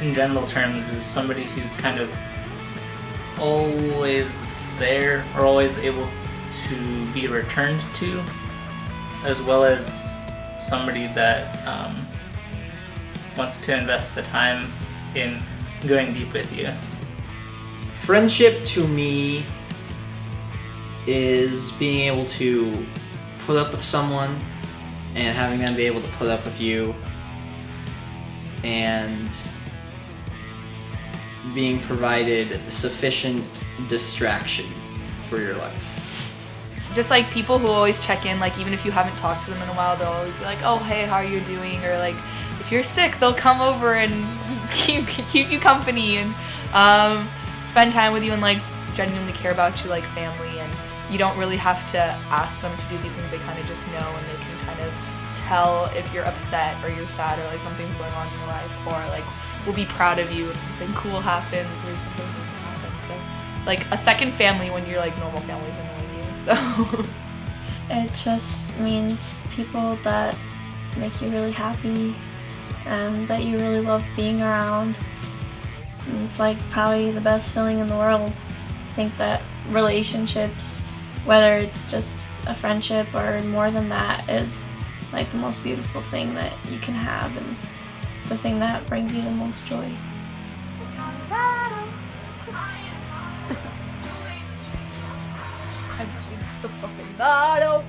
in general terms is somebody who's kind of always there or always able to be returned to, as well as somebody that wants to invest the time in going deep with you.
Friendship to me is being able to put up with someone and having them be able to put up with you, and being provided sufficient distraction for your life.
Just like people who always check in, like even if you haven't talked to them in a while, they'll always be like, oh hey, how are you doing? Or like if you're sick, they'll come over and keep you company and spend time with you and like genuinely care about you like family. And you don't really have to ask them to do these things, they kind of just know, and they can kind of tell if you're upset or you're sad or like something's going on in your life, or like will be proud of you if something cool happens or something doesn't happen. So like a second family when you're like normal families are knowing you. So
it just means people that make you really happy and that you really love being around. And it's like probably the best feeling in the world. I think that relationships, whether it's just a friendship or more than that, is like the most beautiful thing that you can have. And the thing that brings you the most joy.
The fucking battle.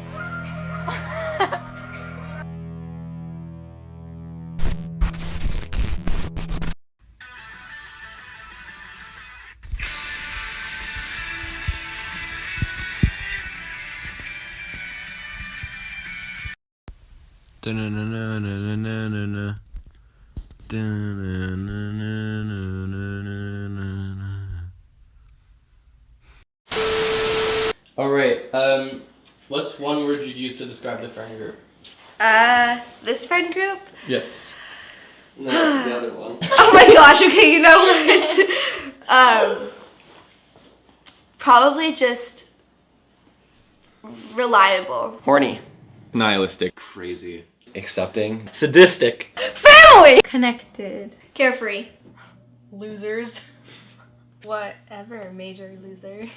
Alright, what's one word you'd use to describe the friend group?
This friend group?
Yes.
No, the other one.
Oh my gosh, okay, you know what? Probably just reliable.
Horny.
Nihilistic.
Crazy.
Accepting.
Sadistic.
Family!
Connected.
Carefree.
Losers.
Whatever, major loser.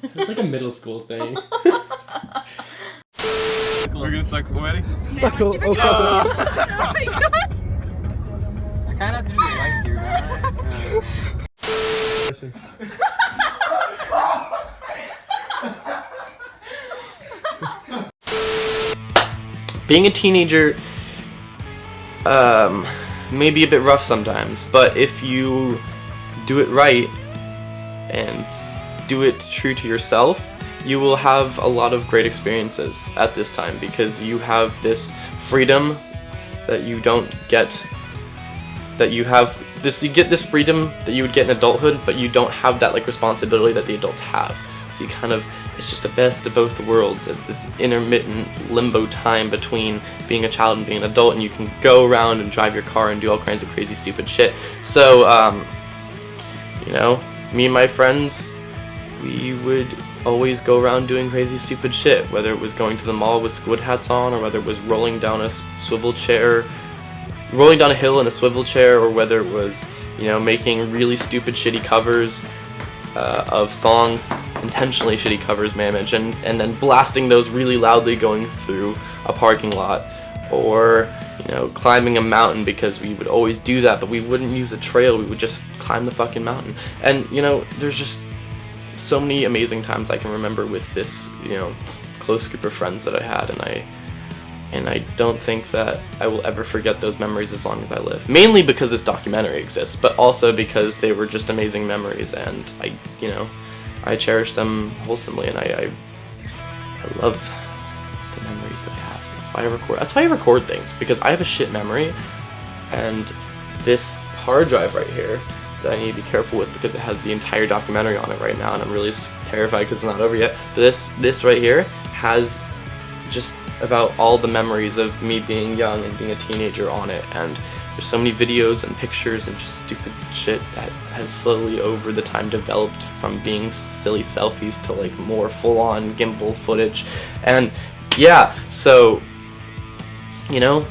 It's like a middle school thing.
We're gonna suck already?
Suckle.
Oh my god.
I kind of have to do the right here,
Being a teenager may be a bit rough sometimes, but if you do it right and do it true to yourself, you will have a lot of great experiences at this time because you have this freedom that you don't get, you get this freedom that you would get in adulthood, but you don't have that like responsibility that the adults have. So you kind of, it's just the best of both worlds. It's this intermittent limbo time between being a child and being an adult, and you can go around and drive your car and do all kinds of crazy stupid shit. So, you know, me and my friends, we would always go around doing crazy stupid shit, whether it was going to the mall with squid hats on, or whether it was rolling down a swivel chair, rolling down a hill in a swivel chair, or whether it was, you know, making really stupid shitty covers of songs, intentionally shitty covers, Mamage, and then blasting those really loudly going through a parking lot, or, you know, climbing a mountain, because we would always do that, but we wouldn't use a trail, we would just climb the fucking mountain. And, you know, there's just so many amazing times I can remember with this, you know, close group of friends that I had, and I don't think that I will ever forget those memories as long as I live. Mainly because this documentary exists, but also because they were just amazing memories, and I cherish them wholesomely, and I love the memories that I have. That's why I record things, because I have a shit memory, and this hard drive right here that I need to be careful with because it has the entire documentary on it right now, and I'm really terrified because it's not over yet. But this right here has just about all the memories of me being young and being a teenager on it, and there's so many videos and pictures and just stupid shit that has slowly over the time developed from being silly selfies to like more full-on gimbal footage. And yeah, so, you know,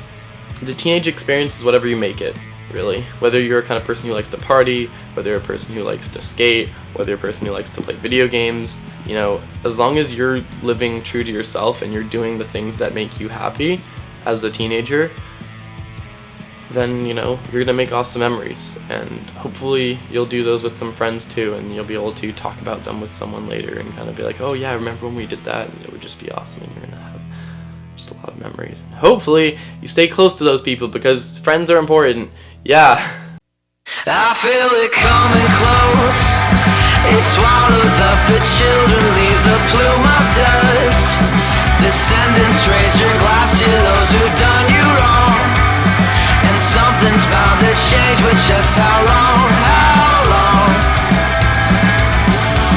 the teenage experience is whatever you make it, really. Whether you're a kind of person who likes to party, whether you're a person who likes to skate, whether you're a person who likes to play video games, you know, as long as you're living true to yourself and you're doing the things that make you happy as a teenager, then, you know, you're gonna make awesome memories, and hopefully you'll do those with some friends too, and you'll be able to talk about them with someone later and kind of be like, oh yeah, I remember when we did that, and it would just be awesome, and you're gonna have just a lot of memories. And hopefully you stay close to those people, because friends are important. Yeah.
I feel it coming close. It swallows up the children, leaves a plume of dust. Descendants, raise your glass to those who've done you wrong. And something's bound to change, but just how long, how long?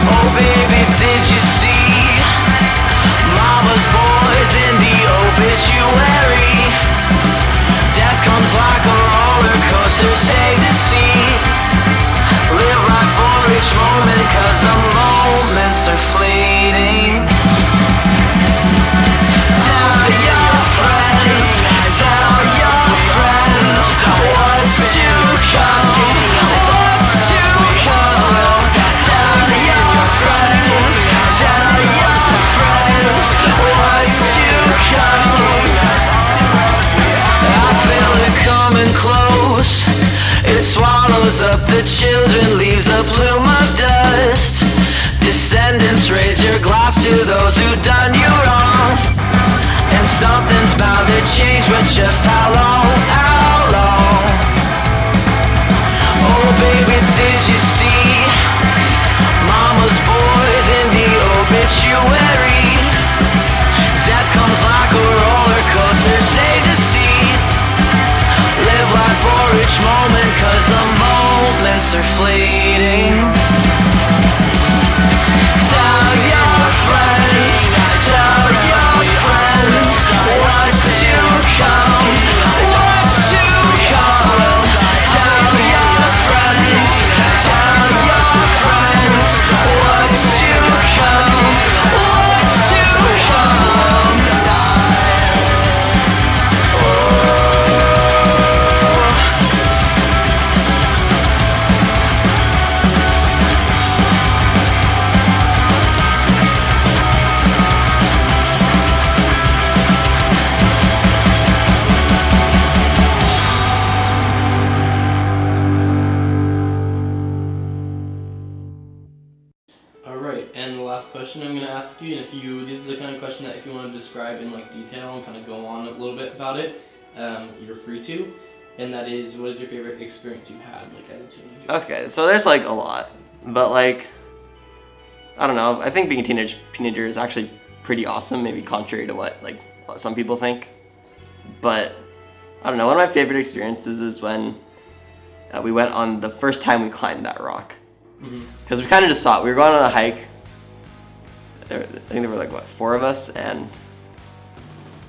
Oh baby, did you see Mama's boys in the obituary? Death comes like a roller coaster, safe to see. Live life for each moment, cause the moments are fleeting. Tell your friends what's to come. up the children, leaves a plume of dust. Descendants, raise your glass to those who done you wrong. And something's bound to change, but just how long, how long? Oh baby, did you see mama's boys in the obituary? Death comes like a roller coaster, safe to see. Live life for each moment, cause the moments are fleeting. Tell your friends, tell your friends what's to come, what's to come. Tell your friends, tell your friends what's to come, what's to come.
Alright, and the last question I'm going to ask you, and this is the kind of question that if you want to describe in like detail and kind of go on a little bit about it, you're free to, and that is, what is your favorite experience you had like as a teenager?
Okay, so there's like a lot, but like, I don't know, I think being a teenager is actually pretty awesome, maybe contrary to what some people think, but I don't know, one of my favorite experiences is when we went on the first time we climbed that rock. Because we kind of just thought, we were going on a hike, I think there were like, what, 4 of us, and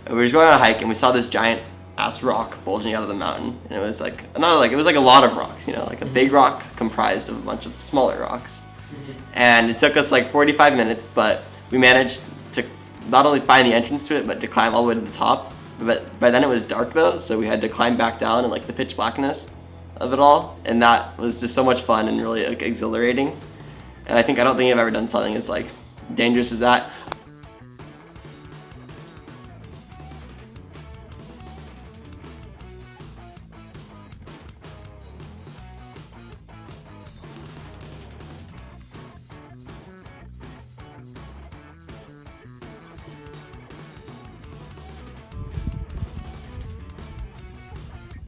we were just going on a hike and we saw this giant ass rock bulging out of the mountain, and it was like, it was like a lot of rocks, you know, like a big rock comprised of a bunch of smaller rocks. And it took us like 45 minutes, but we managed to not only find the entrance to it, but to climb all the way to the top. But by then it was dark though, so we had to climb back down in like the pitch blackness of it all, and that was just so much fun and really like exhilarating. And I don't think I've ever done something as like dangerous as that.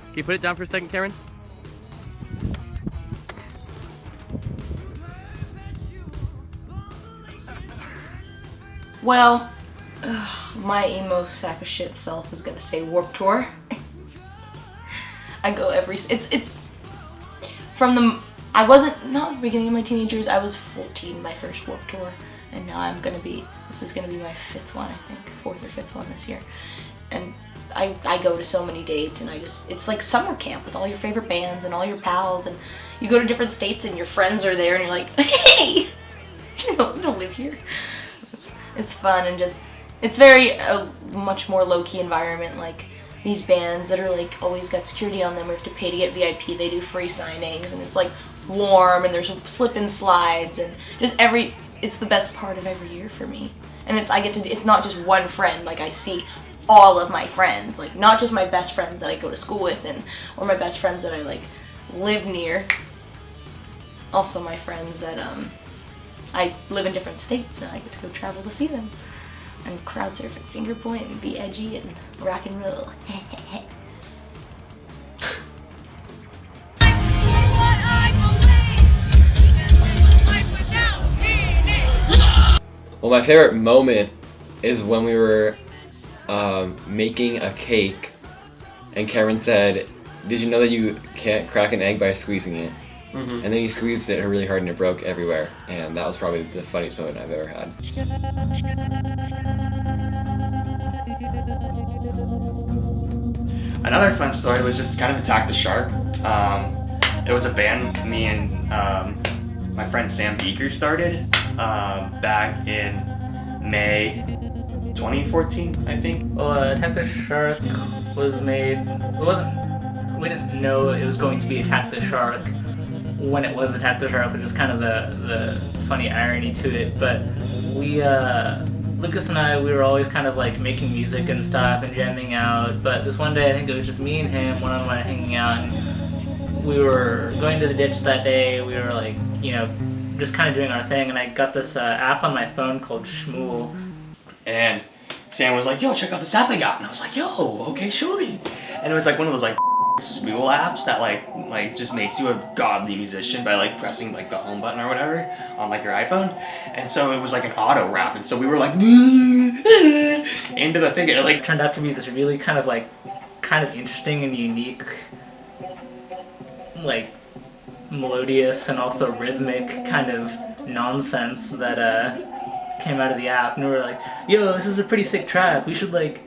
Can you put it down for a second, Karen?
Well, my emo sack of shit self is gonna say Warped Tour. I go it's from the, not at the beginning of my teenage years, I was 14 my first Warped Tour, and now this is gonna be my 5th one, I think, 4th or 5th one this year. And I go to so many dates, and it's like summer camp with all your favorite bands and all your pals, and you go to different states and your friends are there and you're like, hey, you don't live here. It's fun, and just, it's very much more low-key environment. Like these bands that are like always got security on them, we have to pay to get VIP, they do free signings, and it's like warm, and there's slip and slides, and just it's the best part of every year for me. And it's not just one friend, like I see all of my friends, like not just my best friends that I go to school with or my best friends that I like live near, also my friends that I live in different states and I get to go travel to see them and crowd surf and finger point and be edgy and rock and roll.
Well, my favorite moment is when we were making a cake and Karen said, "Did you know that you can't crack an egg by squeezing it?" And then he squeezed it really hard and it broke everywhere, and that was probably the funniest moment I've ever had.
Another fun story was just kind of Attack the Shark. It was a band me and my friend Sam Beaker started back in May 2014, I think.
Well, Attack the Shark was made, we didn't know it was going to be Attack the Shark when it was Attack the Shark, which is kind of the funny irony to it. But we, Lucas and I, we were always kind of like making music and stuff and jamming out. But this one day, I think it was just me and him one-on-one hanging out, and we were going to the ditch that day. We were like, you know, just kind of doing our thing, and I got this app on my phone called Shmool.
And Sam was like, yo, check out this app I got. And I was like, yo, okay, show me. And it was like one of those like Shmool apps that like just makes you a godly musician by like pressing like the home button or whatever on like your iPhone. And so it was like an auto rap, and so we were like into the thing, and it like
turned out to be this really kind of interesting and unique, like melodious and also rhythmic kind of nonsense that came out of the app. And we were like, yo, this is a pretty sick track, we should like,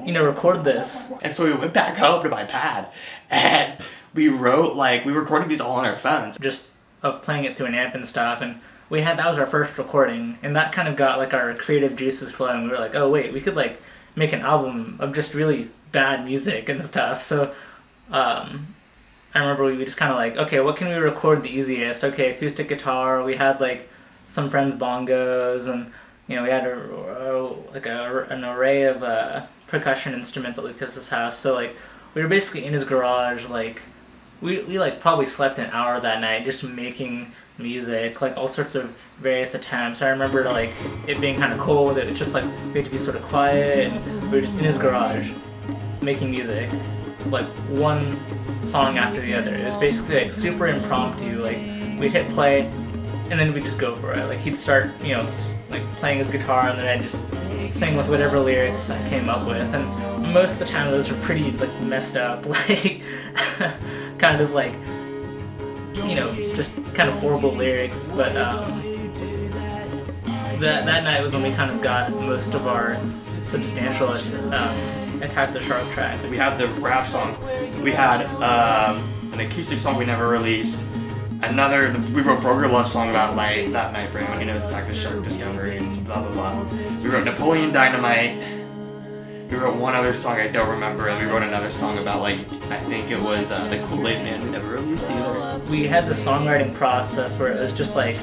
you know, record this.
And so we went back home to my pad, and we recorded these all on our phones.
Just of playing it through an amp and stuff, and that was our first recording, and that kind of got like our creative juices flowing. We were like, oh wait, we could like make an album of just really bad music and stuff. So I remember we just kind of like, okay, what can we record the easiest? Okay, acoustic guitar. We had like some friends' bongos, and you know, we had an array of percussion instruments at Lucas's house. So like we were basically in his garage, like we like probably slept an hour that night just making music, like all sorts of various attempts. I remember like it being kind of cold. It was just like we had to be sort of quiet, and we were just in his garage making music, like one song after the other. It was basically like super impromptu. Like we'd hit play, and then we'd just go for it. Like he'd start, you know, like playing his guitar, and then I'd just sing with whatever lyrics I came up with. And most of the time those were pretty like messed up, like kind of like, you know, just kind of horrible lyrics. But that night was when we kind of got most of our substantial Attack the Shark tracks.
We had the rap song. We had an acoustic song we never released. We wrote Broker Love song about light that night for anyone who knows Attack the Shark Discovery, blah blah blah. We wrote Napoleon Dynamite. We wrote one other song I don't remember, and we wrote another song about like, I think it was the Kool-Aid Man we never released either.
We had the songwriting process where it was just like,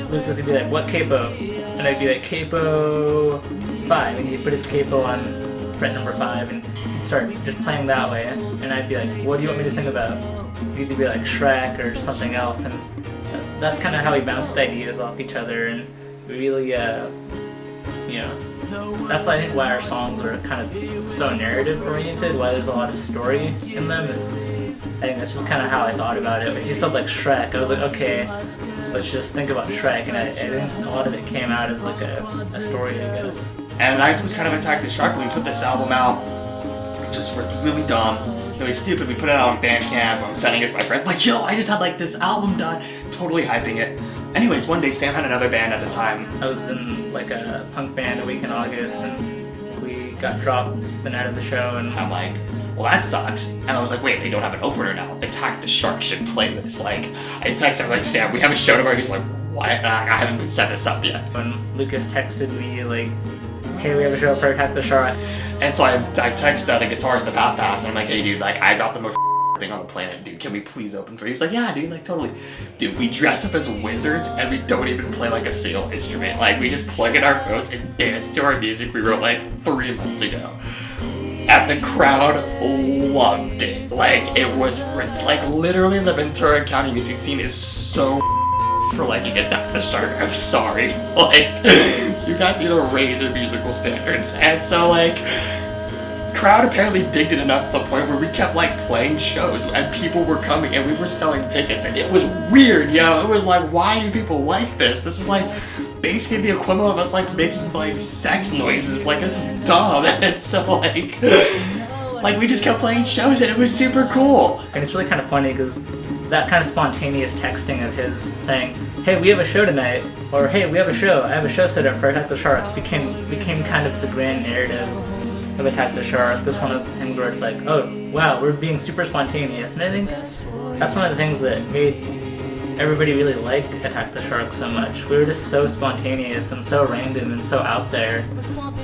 Lucas would be like, what capo? And I'd be like, capo 5, and he'd put his capo on fret number 5, and he'd start just playing that way, and I'd be like, what do you want me to sing about? He'd either be like Shrek or something else, and that's kind of how we bounced ideas off each other, and we really, you know, that's I think why our songs are kind of so narrative oriented, why there's a lot of story in them. Is I think that's just kind of how I thought about it. If you said like Shrek, I was like, okay, let's just think about Shrek, and I think a lot of it came out as like a story, I guess.
And I was kind of Attack the Shark when we put this album out. Just really dumb, really stupid. We put it out on Bandcamp. I'm sending it to my friends. I'm like, yo, I just had like this album done. Totally hyping it. Anyways, one day Sam had another band at the time.
I was in like a punk band a week in August, and we got dropped the night of the show, and
I'm like, well, that sucks. And I was like, wait, they don't have an opener now. Attack the Shark should play this. Like, I texted him like, Sam, we have a show tomorrow. He's like, what? And I haven't been set this up yet.
When Lucas texted me like, hey, we have a show for Attack the Shark.
And so I texted the guitarist of Half Pass, and I'm like, hey dude, like I got the most thing on the planet, dude. Can we please open for you? He's like, yeah, dude, like totally. Dude, we dress up as wizards, and we don't even play like a single instrument. Like we just plug in our phones and dance to our music we wrote like 3 months ago. And the crowd loved it. Like it was like literally the Ventura County music scene is so for liking Attack the Shark. I'm sorry. Like you guys need to raise your musical standards. And so like crowd apparently digged it enough to the point where we kept like playing shows and people were coming and we were selling tickets, and it was weird, yo. It was like, why do people like this? This is like basically the equivalent of us like making like sex noises. Like this is dumb. And so like we just kept playing shows and it was super cool.
And it's really kind of funny because that kind of spontaneous texting of his saying, hey, we have a show tonight, or hey, we have a show, I have a show set up for Attack the Shark, became kind of the grand narrative of Attack the Shark. This one of the things where it's like, oh wow, we're being super spontaneous. And I think that's one of the things that made everybody really like Attack the Shark so much. We were just so spontaneous and so random and so out there,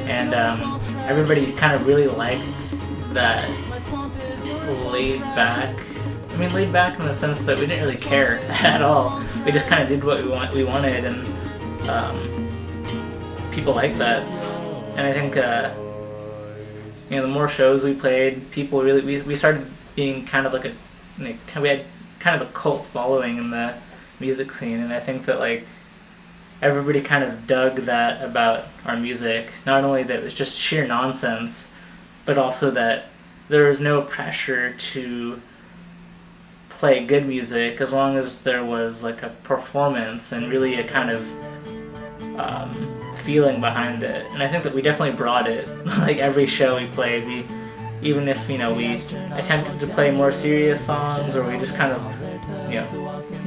and everybody kind of really liked that laid back. I mean, laid back in the sense that we didn't really care at all. We just kind of did what we wanted, and people liked that. And I think you know, the more shows we played, people really we started being kind of like a we had kind of a cult following in the music scene, and I think that like everybody kind of dug that about our music. Not only that it was just sheer nonsense, but also that there was no pressure to play good music as long as there was like a performance and really a kind of feeling behind it. And I think that we definitely brought it. Like every show we played, even if we attempted to play more serious songs, or we just kind of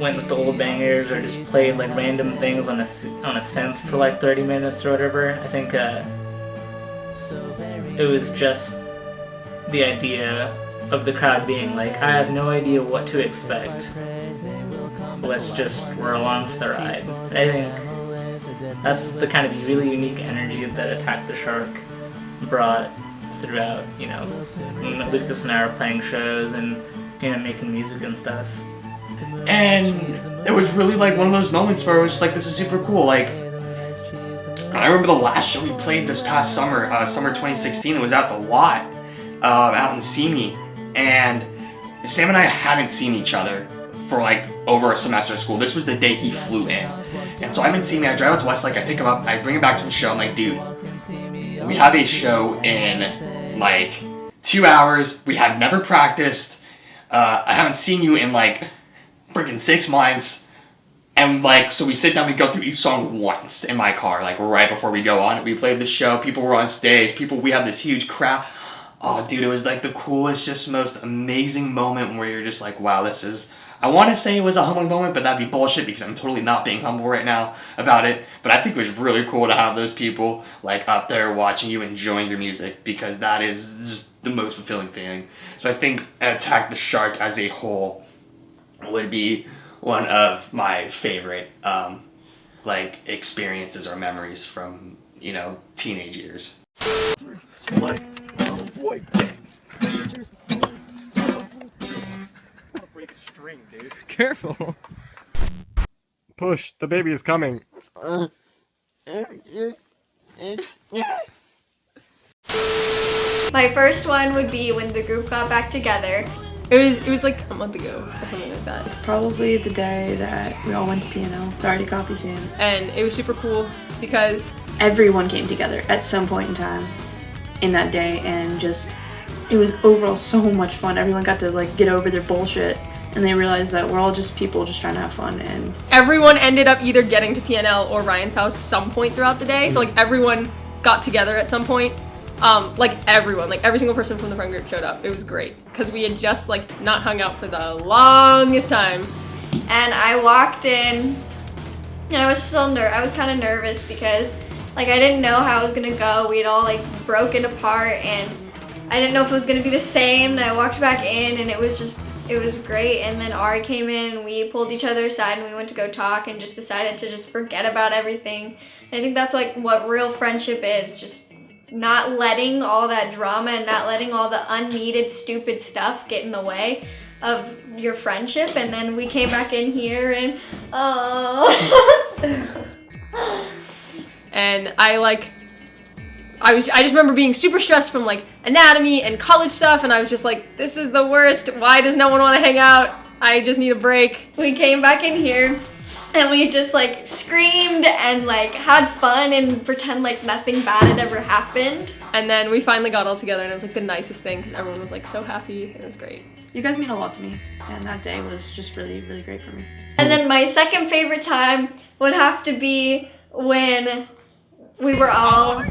went with the old bangers, or just played like random things on a synth for like 30 minutes or whatever. I think it was just the idea of the crowd being like, I have no idea what to expect. Let's just roll along for the ride. I think that's the kind of really unique energy that Attack the Shark brought throughout, when Lucas and I were playing shows and making music and stuff.
And it was really like one of those moments where it was just like, this is super cool. Like, I remember the last show we played this past summer, summer 2016. It was at the Lot, out in Simi, and Sam and I hadn't seen each other for like over a semester of school. This was the day he flew in, and so I'm in Simi. I drive out to Westlake. I pick him up. I bring him back to the show. I'm like, dude, we have a show in like 2 hours. We have never practiced. I haven't seen you in like freaking 6 months. And like, so we sit down, we go through each song once in my car, like right before we go on. We played the show, people were on stage, we had this huge crowd. Oh dude, it was like the coolest, just most amazing moment where you're just like, wow, this is, I want to say it was a humbling moment, but that'd be bullshit because I'm totally not being humble right now about it. But I think it was really cool to have those people like up there watching you, enjoying your music, because that is just the most fulfilling thing. So I think Attack the Shark as a whole would be one of my favorite like experiences or memories from teenage years.
Careful. Push, the baby is coming.
My first one would be when the group got back together.
It was like a month ago or something like that.
It's probably the day that we all went to piano. Sorry to copy Sam.
And it was super cool because
everyone came together at some point in time in that day, and just it was overall so much fun. Everyone got to like get over their bullshit, and they realized that we're all just people just trying to have fun. And
everyone ended up either getting to PNL or Ryan's house some point throughout the day. So like everyone got together at some point. Like everyone, like every single person from the friend group showed up. It was great because we had just like not hung out for the longest time.
And I walked in, and I was I was kind of nervous because like I didn't know how it was gonna go. We'd all like broken apart, and I didn't know if it was gonna be the same. And I walked back in, and it was great. And then Ari came in, and we pulled each other aside, and we went to go talk, and just decided to just forget about everything. And I think that's like what real friendship is, just not letting all that drama and not letting all the unneeded stupid stuff get in the way of your friendship. And then we came back in here, and
and I just remember being super stressed from like anatomy and college stuff, and I was just like, this is the worst. Why does no one want to hang out? I just need a break.
We came back in here, and we just like screamed and like had fun and pretend like nothing bad had ever happened.
And then we finally got all together, and it was like the nicest thing because everyone was like so happy. It was great.
You guys mean a lot to me, and that day was just really, really great for me.
And then my second favorite time would have to be when we went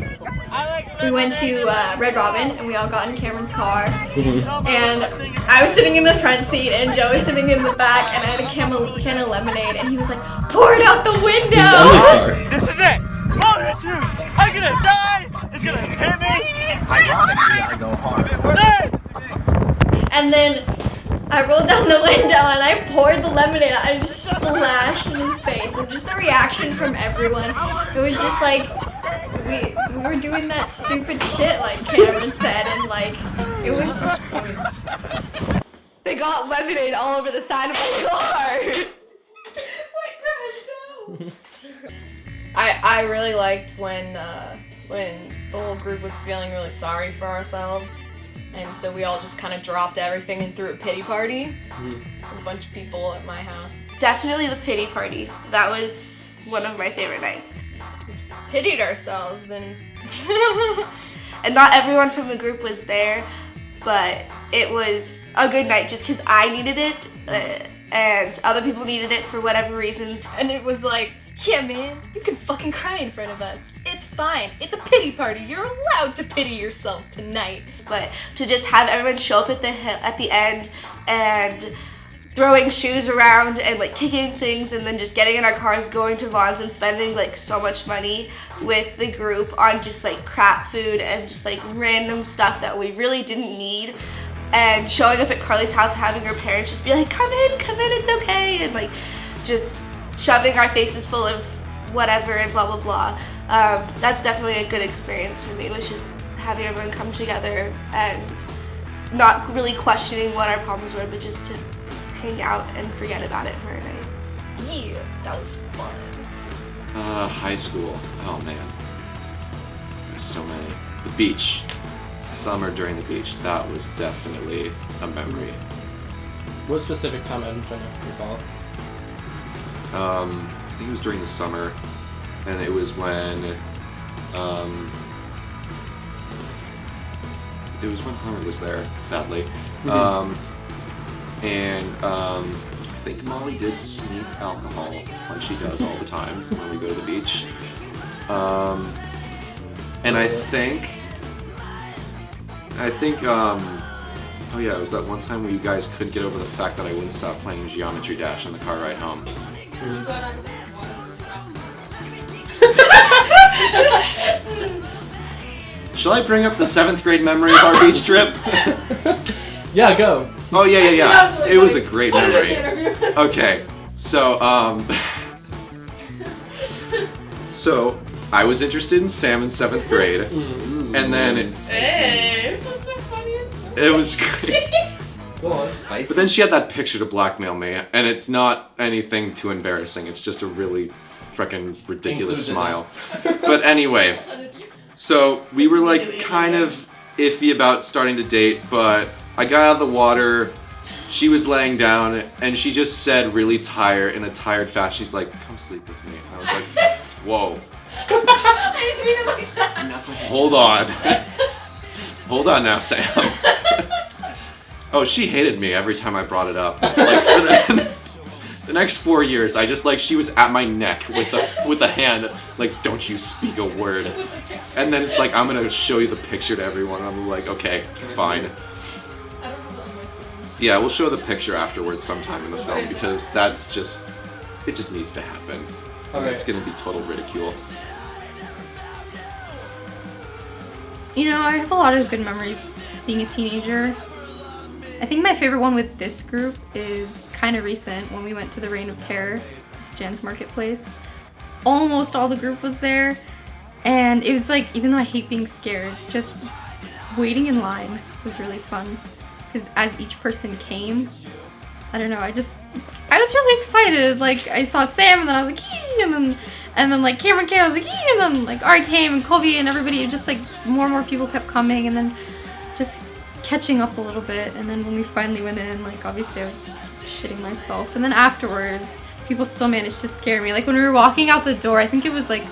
to Red Robin, and we all got in Cameron's car, and I was sitting in the front seat, and Joe was sitting in the back, and I had a can of lemonade, and he was like, pour it out the window!
This is it! Oh, dude! I'm gonna die! It's gonna hit me! Ironically, I go hard.
And then I rolled down the window, and I poured the lemonade out. I just splashed in his face, and just the reaction from everyone, it was just like, we were doing that stupid shit like Cameron said, and like it was just they got lemonade all over the side of my car.
I really liked when the whole group was feeling really sorry for ourselves,
And so we all just kind of dropped everything and threw a pity party. With a bunch of people at my house.
Definitely the pity party. That was one of my favorite nights.
We just pitied ourselves and
and not everyone from the group was there, but it was a good night just because I needed it and other people needed it for whatever reasons.
And it was like, yeah man, you can fucking cry in front of us. It's fine. It's a pity party. You're allowed to pity yourself tonight.
But to just have everyone show up at the end and throwing shoes around and like kicking things and then just getting in our cars, going to Vaughn's and spending like so much money with the group on just like crap food and just like random stuff that we really didn't need, and showing up at Carly's house, having her parents just be like, come in, it's okay, and like just shoving our faces full of whatever and blah blah blah. That's definitely a good experience for me, was just having everyone come together and not really questioning what our problems were, but just to hang out and forget about it for a night.
Yeah, that was fun.
High school. Oh man. There's so many. The beach. Summer during the beach. That was definitely a memory.
What specific time? I'm trying to recall.
I think it was during the summer, and it was when Hunter was there, sadly. I think Molly did sneak alcohol, like she does all the time when we go to the beach. And I think, oh yeah, it was that one time where you guys couldn't get over the fact that I wouldn't stop playing Geometry Dash in the car ride home. Shall I bring up the 7th grade memory of our beach trip?
Yeah, go.
Oh yeah. It was a great memory. Okay, so so I was interested in Sam in 7th grade, and then it was great. But then she had that picture to blackmail me, and it's not anything too embarrassing. It's just a really freaking ridiculous smile. But anyway, so we were like kind of iffy about starting to date, but I got out of the water, she was laying down, and she just said really tired, in a tired fashion, she's like, come sleep with me. And I was like, whoa. Hold on. Hold on now, Sam. Oh, she hated me every time I brought it up. Like for the next 4 years, I just like, she was at my neck with the hand, like, don't you speak a word. And then it's like, I'm gonna show you the picture to everyone. I'm like, okay, fine. Yeah, we'll show the picture afterwards sometime in the film, because that's just, it just needs to happen.
Okay.
It's gonna be total ridicule.
You know, I have a lot of good memories being a teenager. I think my favorite one with this group is kind of recent, when we went to the Reign of Terror, Jan's Marketplace. Almost all the group was there, and it was like, even though I hate being scared, just waiting in line was really fun. Because as each person came, I don't know, I was really excited. Like, I saw Sam, and then I was like, yee! And then like Cameron came, I was like, yee! And then like Ari came, and Colby, and everybody, just like more and more people kept coming, and then just catching up a little bit. And then when we finally went in, like, obviously I was shitting myself. And then afterwards, people still managed to scare me. Like, when we were walking out the door, I think it was like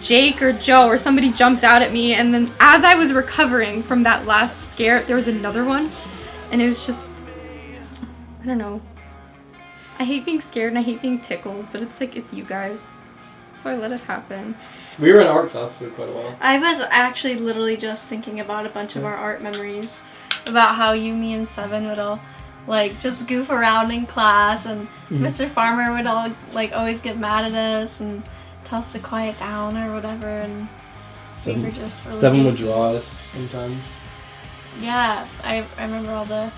Jake or Joe or somebody jumped out at me, and then as I was recovering from that last scare, there was another one. And it was just, I don't know. I hate being scared and I hate being tickled, but it's like, it's you guys. So I let it happen.
We were in art class for quite a while.
I was actually literally just thinking about a bunch of our art memories. About how you, me, and Seven would all like just goof around in class, and Mr. Farmer would all like always get mad at us and tell us to quiet down or whatever, and we were just really
Seven would draw us sometimes.
Yeah, I remember all the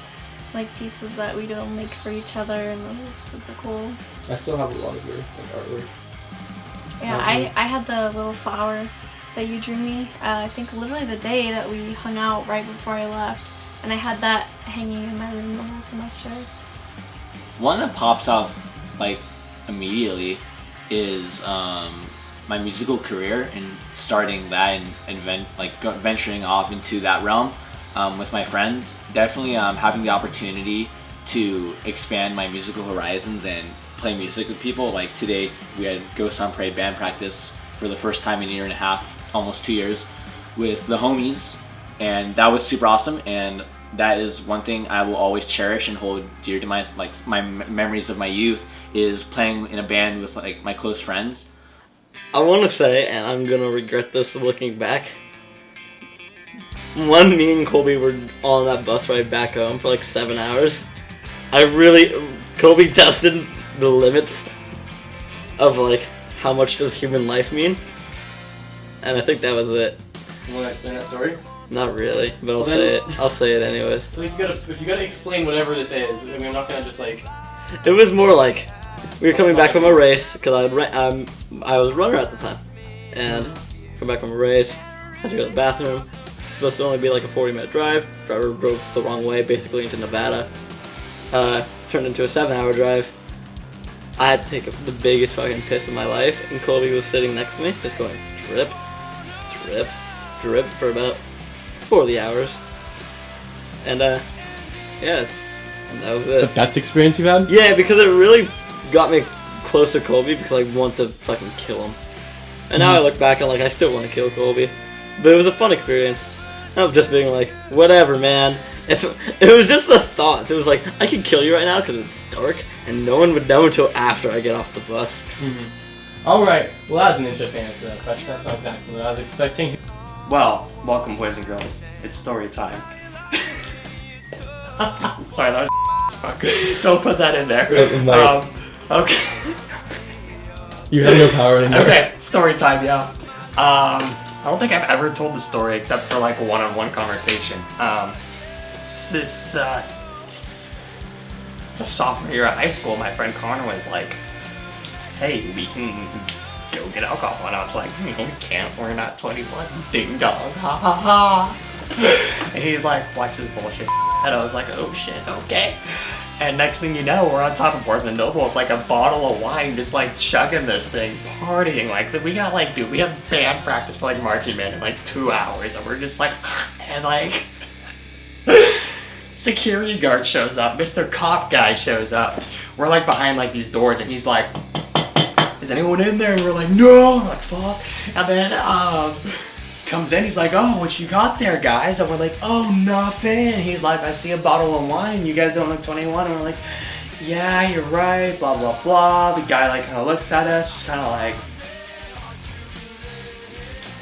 like pieces that we'd all make for each other, and it was super cool.
I still have a lot of your like artwork.
Yeah, I had the little flower that you drew me, I think literally the day that we hung out right before I left, and I had that hanging in my room the whole semester.
One that pops up like immediately is my musical career and starting that and venturing off into that realm. with my friends. Definitely having the opportunity to expand my musical horizons and play music with people. Like today, we had Ghost on Parade band practice for the first time in a year and a half, almost 2 years, with the homies, and that was super awesome. And that is one thing I will always cherish and hold dear to my memories of my youth, is playing in a band with like my close friends.
I want to say, and I'm gonna regret this looking back, when me and Colby were on that bus ride back home for like 7 hours, Colby tested the limits of like how much does human life mean, and I think that was it.
You want to explain that story?
Not really, but I'll
Well,
say
then-
it. I'll say it anyways.
So if you gotta explain whatever this is, I mean, I'm not gonna just like.
It was more like we were coming back from a race because I was a runner at the time, and come back from a race, had to go to the bathroom. It's supposed to only be like a 40-minute drive. Driver drove the wrong way, basically into Nevada. Turned into a 7-hour drive. I had to take the biggest fucking piss of my life, and Colby was sitting next to me, just going drip, drip, drip for about 40 hours. And yeah, and that was it.
The best experience you've had?
Yeah, because it really got me close to Colby because I want to fucking kill him. And now I look back and like I still want to kill Colby, but it was a fun experience. I was just being like, whatever, man. If it was just a thought, it was like I could kill you right now because it's dark and no one would know until after I get off the bus.
All right. Well, that was an interesting answer to that question. That's not exactly what I was expecting.
Well, welcome, boys and girls. It's story time. Sorry, that was fuck. Don't put that in there. Okay.
You have no power anymore.
Okay, story time, yeah. I don't think I've ever told the story except for like a one-on-one conversation. The sophomore year of high school, my friend Connor was like, hey, we can go get alcohol. And I was like, no, we can't. We're not 21. Ding dong. Ha ha ha. And he's like, watch this bullshit. And I was like, oh shit, okay. And next thing you know, we're on top of Portland Noble with like a bottle of wine, just like chugging this thing, partying. Like, we got like, dude, we have band practice for like marching band in like 2 hours. And we're just like, and like, security guard shows up, Mr. Cop guy shows up. We're like behind like these doors and he's like, is anyone in there? And we're like, no. We're like, fuck. And then comes in, he's like, oh, what you got there, guys? And we're like, oh, nothing. And he's like, I see a bottle of wine. You guys don't look 21. And we're like, yeah, you're right, blah, blah, blah. The guy like kind of looks at us, just kind of like,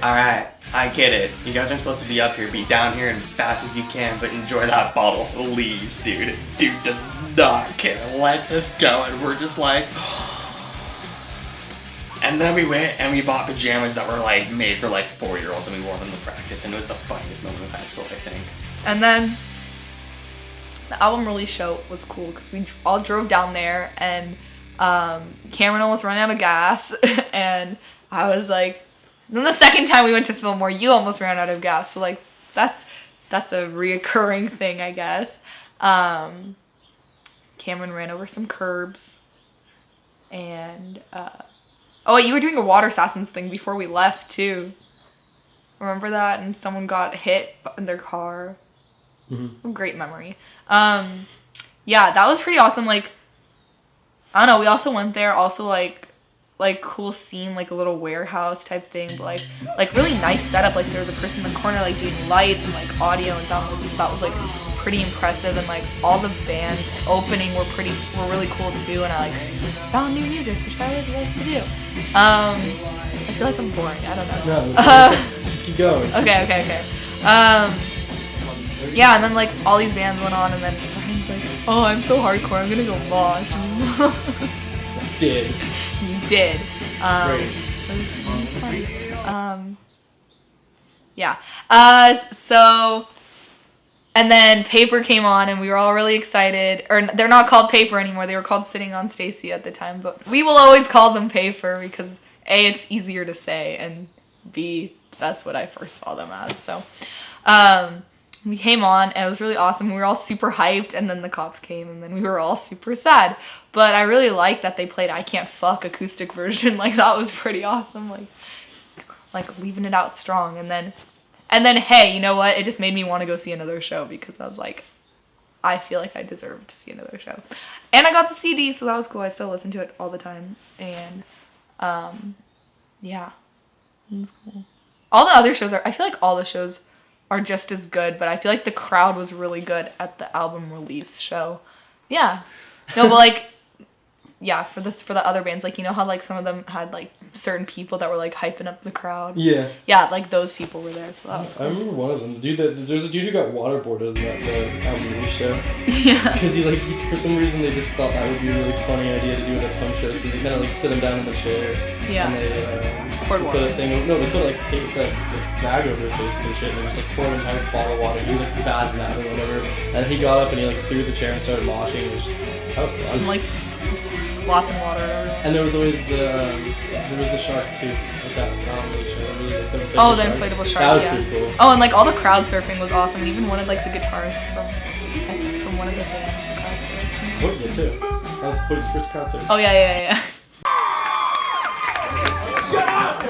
all right, I get it. You guys aren't supposed to be up here. Be down here as fast as you can, but enjoy that bottle. Leaves, dude. Dude does not care. Lets us go, and we're just like. And then we went and we bought pajamas that were like made for like 4-year-olds, and we wore them to practice, and it was the funniest moment of high school, I think.
And then the album release show was cool because we all drove down there, and Cameron almost ran out of gas, and I was like. And then the second time we went to Fillmore, you almost ran out of gas. So like that's a reoccurring thing, I guess. Cameron ran over some curbs, and oh wait, you were doing a water assassins thing before we left too. Remember that? And someone got hit in their car. Mm-hmm. Great memory. Yeah, that was pretty awesome. Like I don't know. We also went there. Also like cool scene, like a little warehouse type thing, but like really nice setup. Like there was a person in the corner like doing lights and like audio and sound. That was like pretty impressive, and like all the bands opening were really cool to do, and I like found new music, which I would like to do. I feel like I'm boring. I don't know.
No, just keep going.
Okay. Yeah, and then like all these bands went on, and then Ryan's like, oh, I'm so hardcore, I'm gonna go mosh.
I did.
You did.
Great.
It was fun. Yeah. So, and then Paper came on, and we were all really excited. Or they're not called Paper anymore. They were called Sitting on Stacy at the time, but we will always call them Paper because A, it's easier to say, and B, that's what I first saw them as. So, we came on, and it was really awesome. We were all super hyped, and then the cops came, and then we were all super sad. But I really liked that they played I Can't Fuck acoustic version. Like, that was pretty awesome. Like leaving it out strong. And then And then, hey, you know what? It just made me want to go see another show because I was like, I feel like I deserve to see another show. And I got the CD, so that was cool. I still listen to it all the time. And, yeah, it was cool. All the other shows I feel like all the shows are just as good, but I feel like the crowd was really good at the album release show. Yeah. No, but like, yeah, for the other bands, like, you know how like some of them had like certain people that were like hyping up the crowd?
Yeah.
Yeah, like those people were there, so that was cool.
I remember one of them. There's a dude who got waterboarded at the album release show.
Yeah.
Because for some reason they just thought that would be a really funny idea to do at a punk show, so they kind of like sit him down in the chair.
Yeah.
And they
poured
put
water.
they put like the bag over his face and shit, and they just like poured an entire bottle of water. He was like spazzing out or whatever. And he got up and he like threw the chair and started moshing. That was fun.
And like slopping water everywhere.
And there was always the shark too, like that show. The
Oh, the inflatable shark.
That was
Yeah.
pretty cool.
Oh, and like all the crowd surfing was awesome. And even one of like the guitars from one of the bands crowd surfing.
Courtney too. That was Courtney's first concert.
Oh yeah.
Shut up!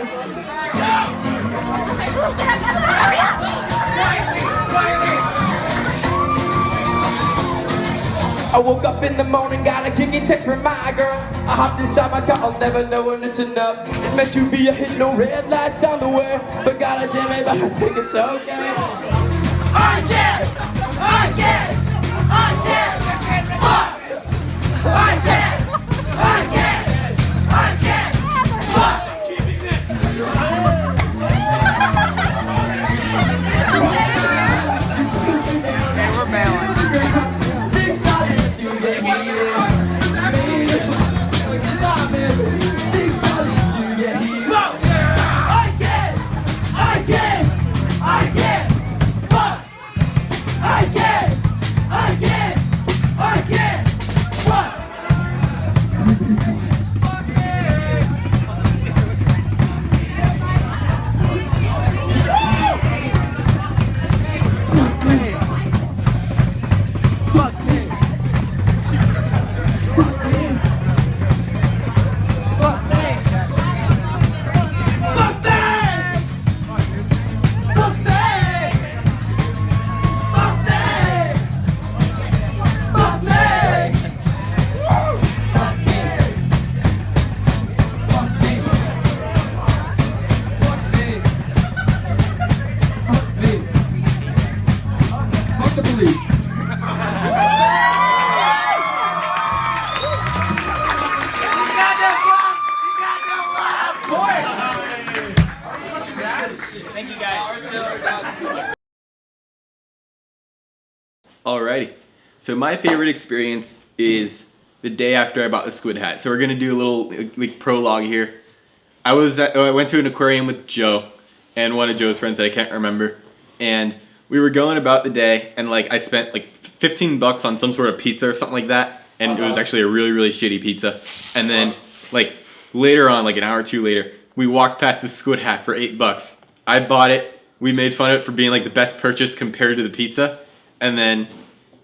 I woke up in the morning, got a kicking text from my girl. I hopped inside my car, I'll never know when it's enough. It's meant to be a hit, no red lights on the way. But gotta jam it, but I think it's okay. I can't! I can't! I can't! Fuck! I can't! I can't! I can't! Fuck! Okay, we're balanced.
Alrighty. So my favorite experience is the day after I bought the squid hat. So we're gonna do a little like prologue here. I went to an aquarium with Joe and one of Joe's friends that I can't remember, and we were going about the day, and like I spent like $15 on some sort of pizza or something like that, and it was actually a really, really shitty pizza. And then like later on, like an hour or two later, we walked past this squid hat for $8. I bought it. We made fun of it for being like the best purchase compared to the pizza, and then,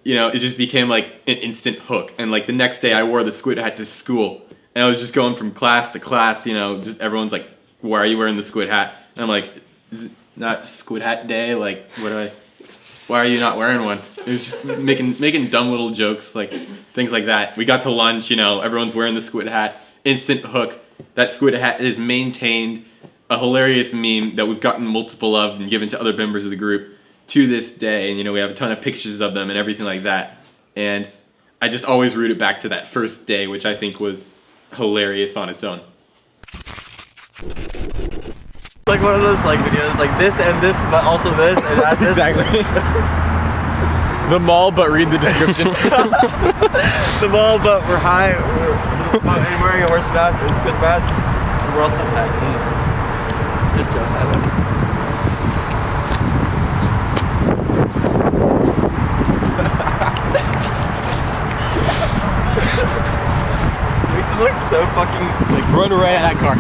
you know, it just became like an instant hook. And like the next day I wore the squid hat to school, and I was just going from class to class, you know, just everyone's like, why are you wearing the squid hat? And I'm like, is it not squid hat day? Like, why are you not wearing one? It was just making dumb little jokes, like things like that. We got to lunch, you know, everyone's wearing the squid hat, instant hook. That squid hat is maintained a hilarious meme that we've gotten multiple of and given to other members of the group to this day. And, you know, we have a ton of pictures of them and everything like that. And I just always root it back to that first day, which I think was hilarious on its own.
Like one of those like videos, like this and this, but also this and that. This.
Exactly. The mall, but read the description.
The mall, but we're high. We're wearing a horse mask and squid mask. And we're also high. Just Joe's high though. Makes him look so fucking like
run right at that car.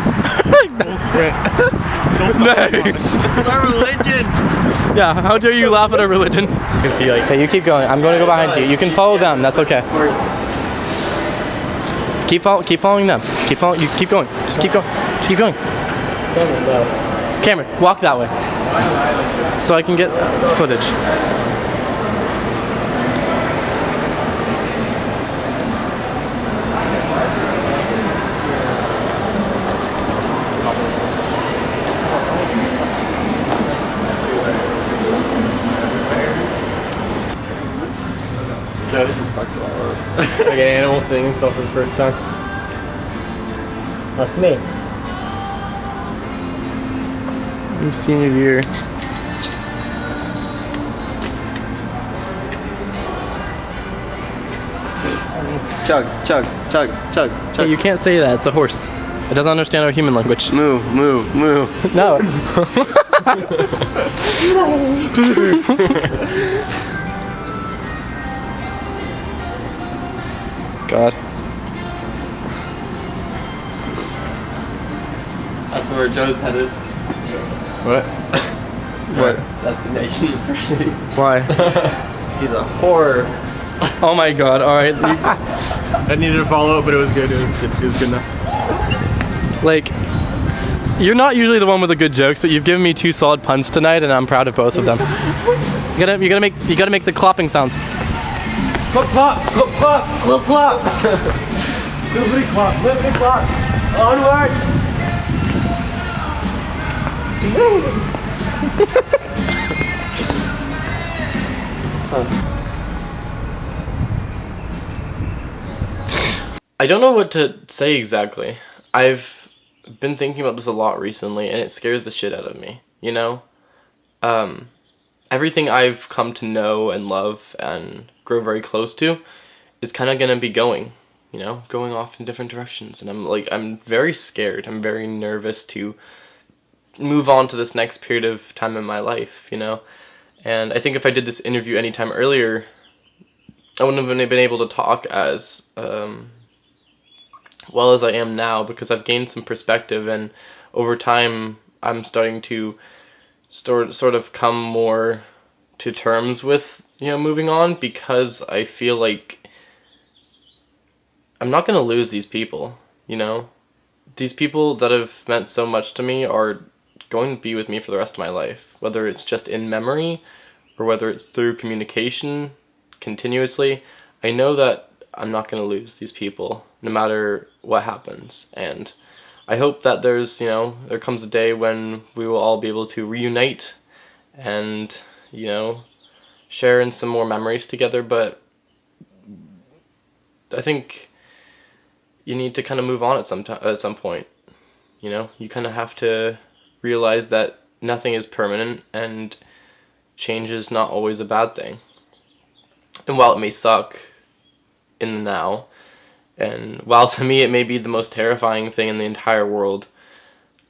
This is our religion.
Yeah, how dare you laugh at our religion? You can see, like, hey, you keep going. I'm going to go behind you. You can follow them. That's okay. Keep following them. You keep going. Just keep going. Just keep going. Cameron, walk that way. so I can get footage.
Joe just fucks it all up.
Like an animal seeing himself for the first time.
That's me.
I'm senior year.
Chug, chug, chug, chug, chug.
Hey, you can't say that. It's a horse. It doesn't understand our human language.
Moo, moo, moo.
No. God.
That's where Joe's headed.
What? What?
That's the nation he's pretty.
Why?
He's a horse.
Oh my God! All right. I needed to follow up, but it was good. It was good enough. Like, you're not usually the one with the good jokes, but you've given me 2 solid puns tonight, and I'm proud of both of them. You gotta make the clopping sounds.
Clop, clop, clop, clop, clop, clop. Lippity clop, lippity clop. Onward.
I don't know what to say exactly. I've been thinking about this a lot recently, and it scares the shit out of me, you know? Everything I've come to know and love and grow very close to is kind of gonna be going off in different directions, and I'm very scared. I'm very nervous to move on to this next period of time in my life, you know? And I think if I did this interview anytime earlier, I wouldn't have been able to talk as well as I am now, because I've gained some perspective, and over time I'm starting to sort of come more to terms with, moving on, because I feel like I'm not going to lose these people, These people that have meant so much to me are going to be with me for the rest of my life, whether it's just in memory or whether it's through communication continuously. I know that I'm not going to lose these people no matter what happens, and I hope that there comes a day when we will all be able to reunite and, share in some more memories together, but I think you need to kind of move on at some point, You kind of have to realize that nothing is permanent, and change is not always a bad thing. And while it may suck in the now, and while to me it may be the most terrifying thing in the entire world,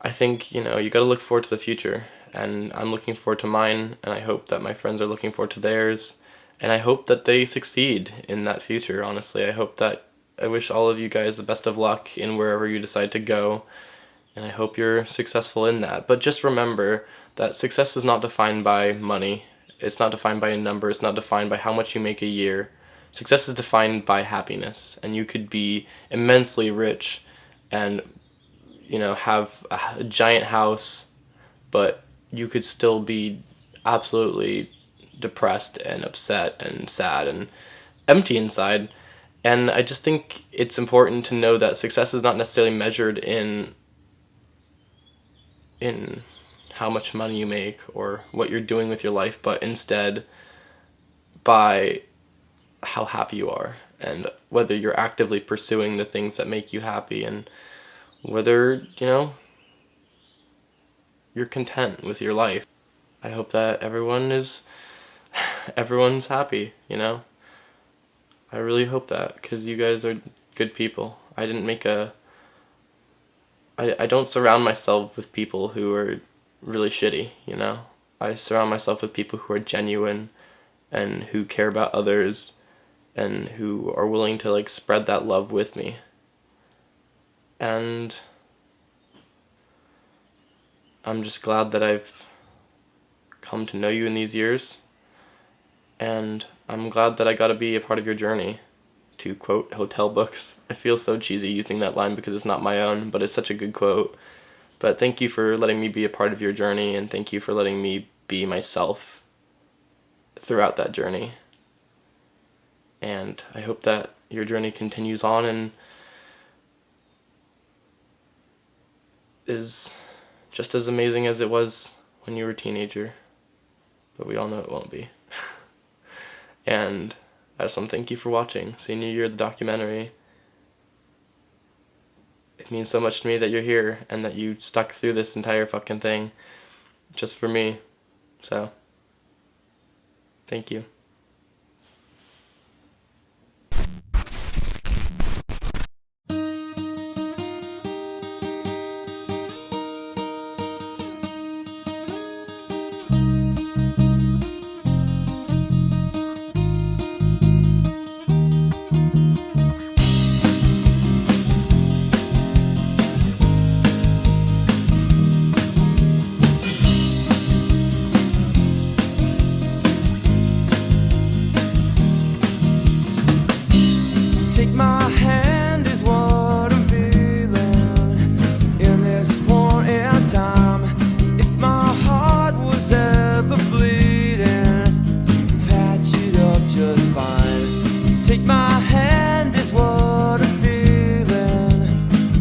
I think, you gotta look forward to the future. And I'm looking forward to mine, and I hope that my friends are looking forward to theirs, and I hope that they succeed in that future, honestly. I wish all of you guys the best of luck in wherever you decide to go, and I hope you're successful in that. But just remember that success is not defined by money. It's not defined by a number. It's not defined by how much you make a year. Success is defined by happiness, and you could be immensely rich and, have a giant house, but you could still be absolutely depressed and upset and sad and empty inside. And I just think it's important to know that success is not necessarily measured in how much money you make or what you're doing with your life, but instead by how happy you are, and whether you're actively pursuing the things that make you happy, and whether, you're content with your life. I hope that everyone's happy, I really hope that, because you guys are good people. I don't surround myself with people who are really shitty, I surround myself with people who are genuine and who care about others and who are willing to spread that love with me. And I'm just glad that I've come to know you in these years, and I'm glad that I got to be a part of your journey, to quote Hotel Books. I feel so cheesy using that line because it's not my own, but it's such a good quote. But thank you for letting me be a part of your journey, and thank you for letting me be myself throughout that journey. And I hope that your journey continues on and is just as amazing as it was when you were a teenager. But we all know it won't be. And I just want to thank you for watching Senior Year of the documentary. It means so much to me that you're here and that you stuck through this entire fucking thing just for me. So, thank you.
Take my hand is what I'm feeling in this point in time. If my heart was ever bleeding, patch it up just fine. Take my hand is what I'm feeling.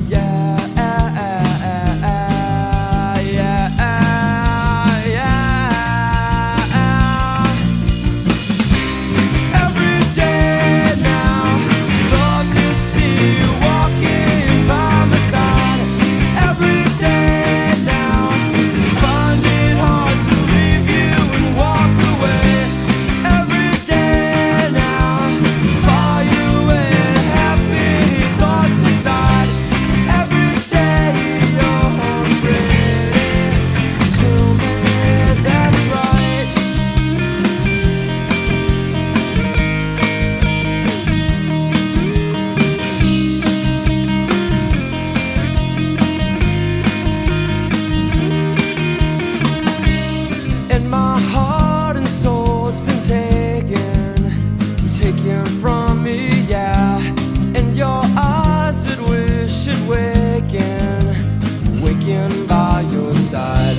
Yeah, every day now. Love to see you walking by my side. Every day now, find it hard to leave you and walk away. Every day now, far away, happy thoughts inside. Every day you're ready to me, that's right. And my heart and soul's been taken from me, yeah. And your eyes that wish it waking by your side.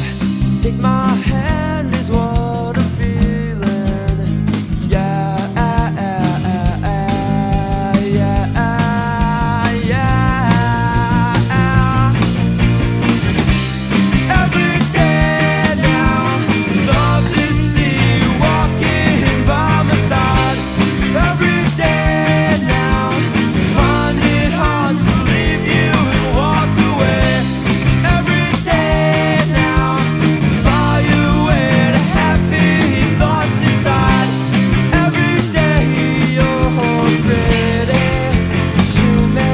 Take my hand is what I'm feeling, yeah, Every day now, love to see you walking by my side. Every day now, find it hard to leave you and walk away. Every day now, far away to happy thoughts inside. Every day you're ready to me,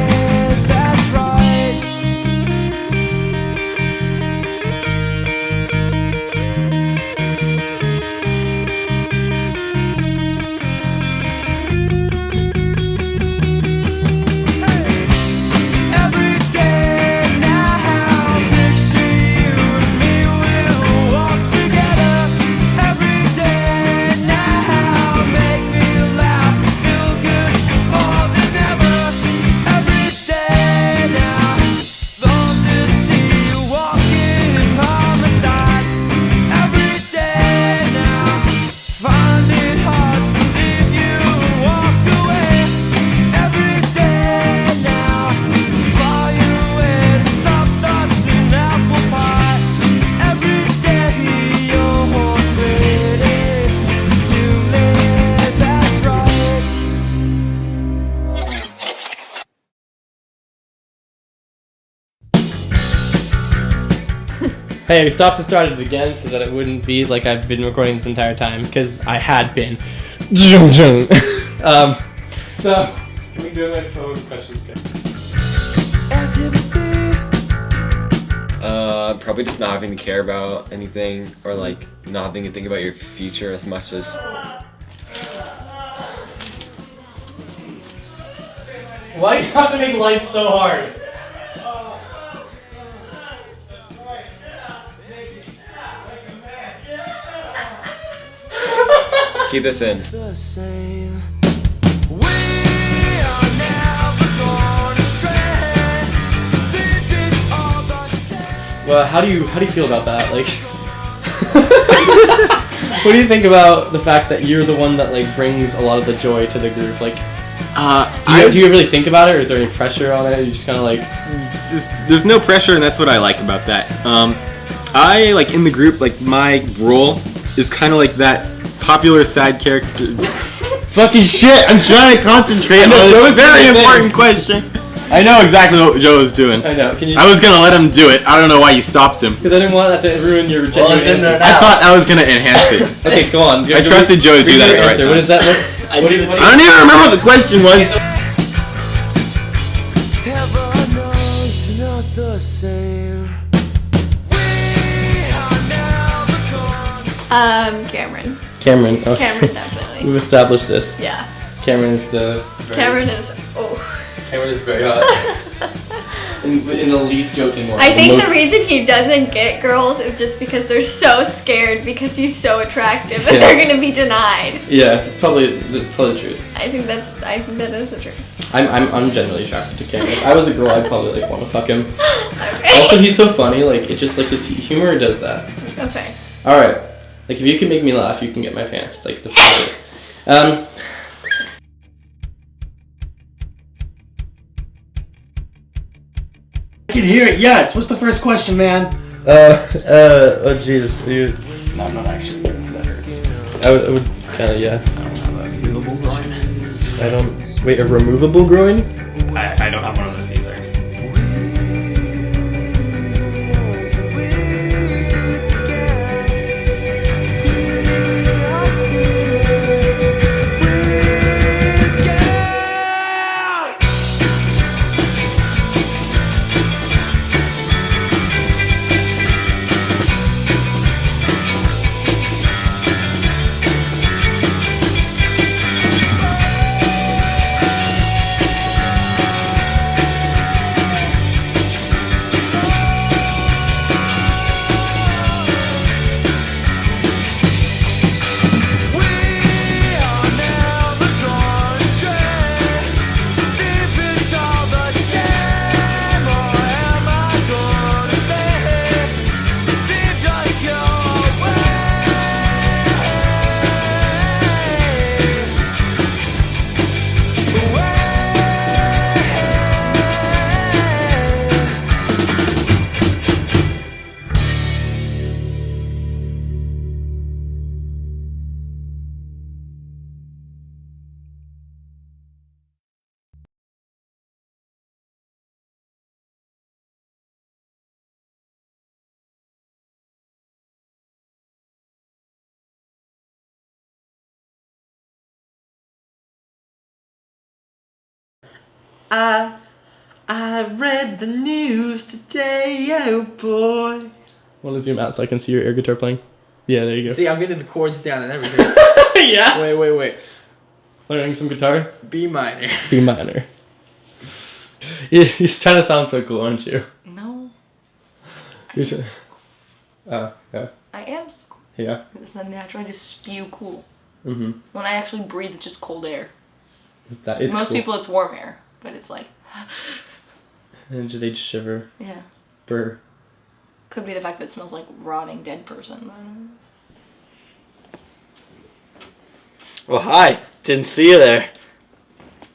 that's right. Every day now, picture you and me will walk together. Every day now, make me laugh and feel good more than ever. Every day now, love to see you walking by my side. Every day now, find it hard to leave you and walk away. Every day now, far away to soft thoughts and apple pie. Every day you're ready to me, that's right.
Hey, we stopped and started it again so that it wouldn't be like I've been recording this entire time, because I had been. So, can we do it for questions?
Probably just not having to care about anything, or like not having to think about your future as much as.
Why do you have to make life so hard?
Keep this in.
The same. We are never gonna stray. Think it's all the same.
Well, how do you feel about that? Like, what do you think about the fact that you're the one that like brings a lot of the joy to the group? Like, do you really think about it, or is there any pressure on it? You just kind of like,
there's no pressure, and that's what I like about that. I like in the group, like my role is kind of like that popular side character. Fucking shit! I'm trying to concentrate on a very important question. I know exactly what Joe was doing.
I know.
I was gonna let him do it. I don't know why you stopped him.
Because I didn't want that to ruin your genuine answer.
I thought I was gonna enhance it.
Okay, go on.
I trusted Joe to do that right now.
What is that?
I don't even remember what the question was.
Cameron.
Cameron. Okay.
Cameron, definitely.
We've established this.
Yeah.
Cameron is
Cameron is. Oh.
Cameron is very hot. in the least joking way.
I think the reason he doesn't get girls is just because they're so scared because he's so attractive and they're gonna be denied.
Yeah, it's probably the truth.
I think that is the truth.
I'm generally attracted to Cameron. If I was a girl, I'd probably like want to fuck him. Okay. Also, he's so funny. Like it just like his humor does that.
Okay.
All right. Like if you can make me laugh, you can get my pants. Like the truth is.
I can hear it. Yes. What's the first question, man?
Oh Jesus.
No, I'm not actually. That hurts.
I would kind of yeah.
I don't have a removable groin.
I don't. Wait, a removable groin?
I don't have one of those either.
I read the news today, oh boy.
Want to zoom out so I can see your air guitar playing? Yeah, there you go.
See, I'm getting the chords down and everything.
Yeah.
Wait.
Learning some guitar?
B minor.
B minor. You're trying to sound so cool, aren't you?
No.
You're just. Oh, yeah.
I am so cool.
Yeah.
It's not natural. I just spew cool.
Mm-hmm.
When I actually breathe, it's just cold air.
It's
Most
cool.
people, it's warm air, but it's like.
And they just shiver.
Yeah.
Burr.
Could be the fact that it smells like rotting dead person.
Well, hi. Didn't see you there.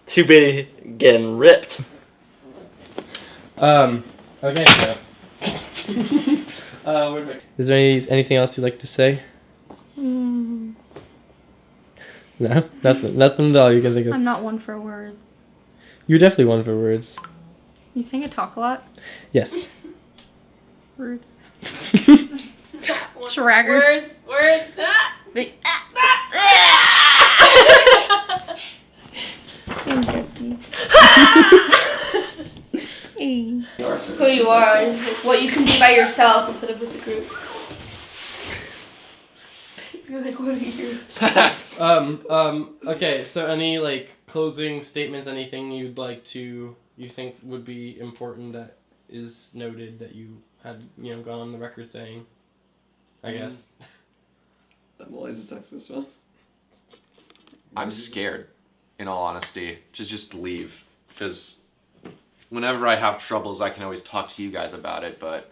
Too busy getting ripped.
Okay, so. Is there anything else you'd like to say? No? Nothing at all you can think of.
I'm not one for words.
You're definitely one for words.
You saying I talk a lot?
Yes.
Rude. Schraggard.
Words.
Same gutsy. Hey.
Who you are, and what you can be by yourself instead of with the group. You're like, what are you?
Okay, so any, like, closing statements, anything you think would be important that is noted that you had, gone on the record saying, I guess.
That always a sexist one. I'm scared, in all honesty, to just leave, because whenever I have troubles, I can always talk to you guys about it, but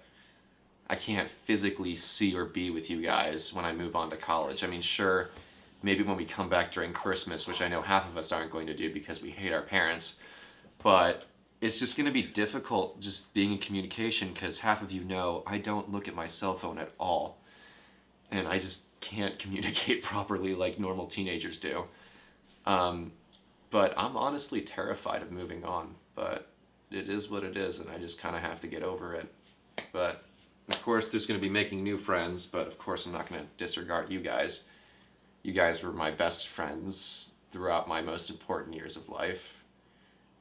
I can't physically see or be with you guys when I move on to college. I mean, sure, maybe when we come back during Christmas, which I know half of us aren't going to do because we hate our parents, but it's just going to be difficult just being in communication because half of you know I don't look at my cell phone at all. And I just can't communicate properly like normal teenagers do. But I'm honestly terrified of moving on, but it is what it is, and I just kind of have to get over it. But of course, there's going to be making new friends, but of course I'm not going to disregard you guys. You guys were my best friends throughout my most important years of life.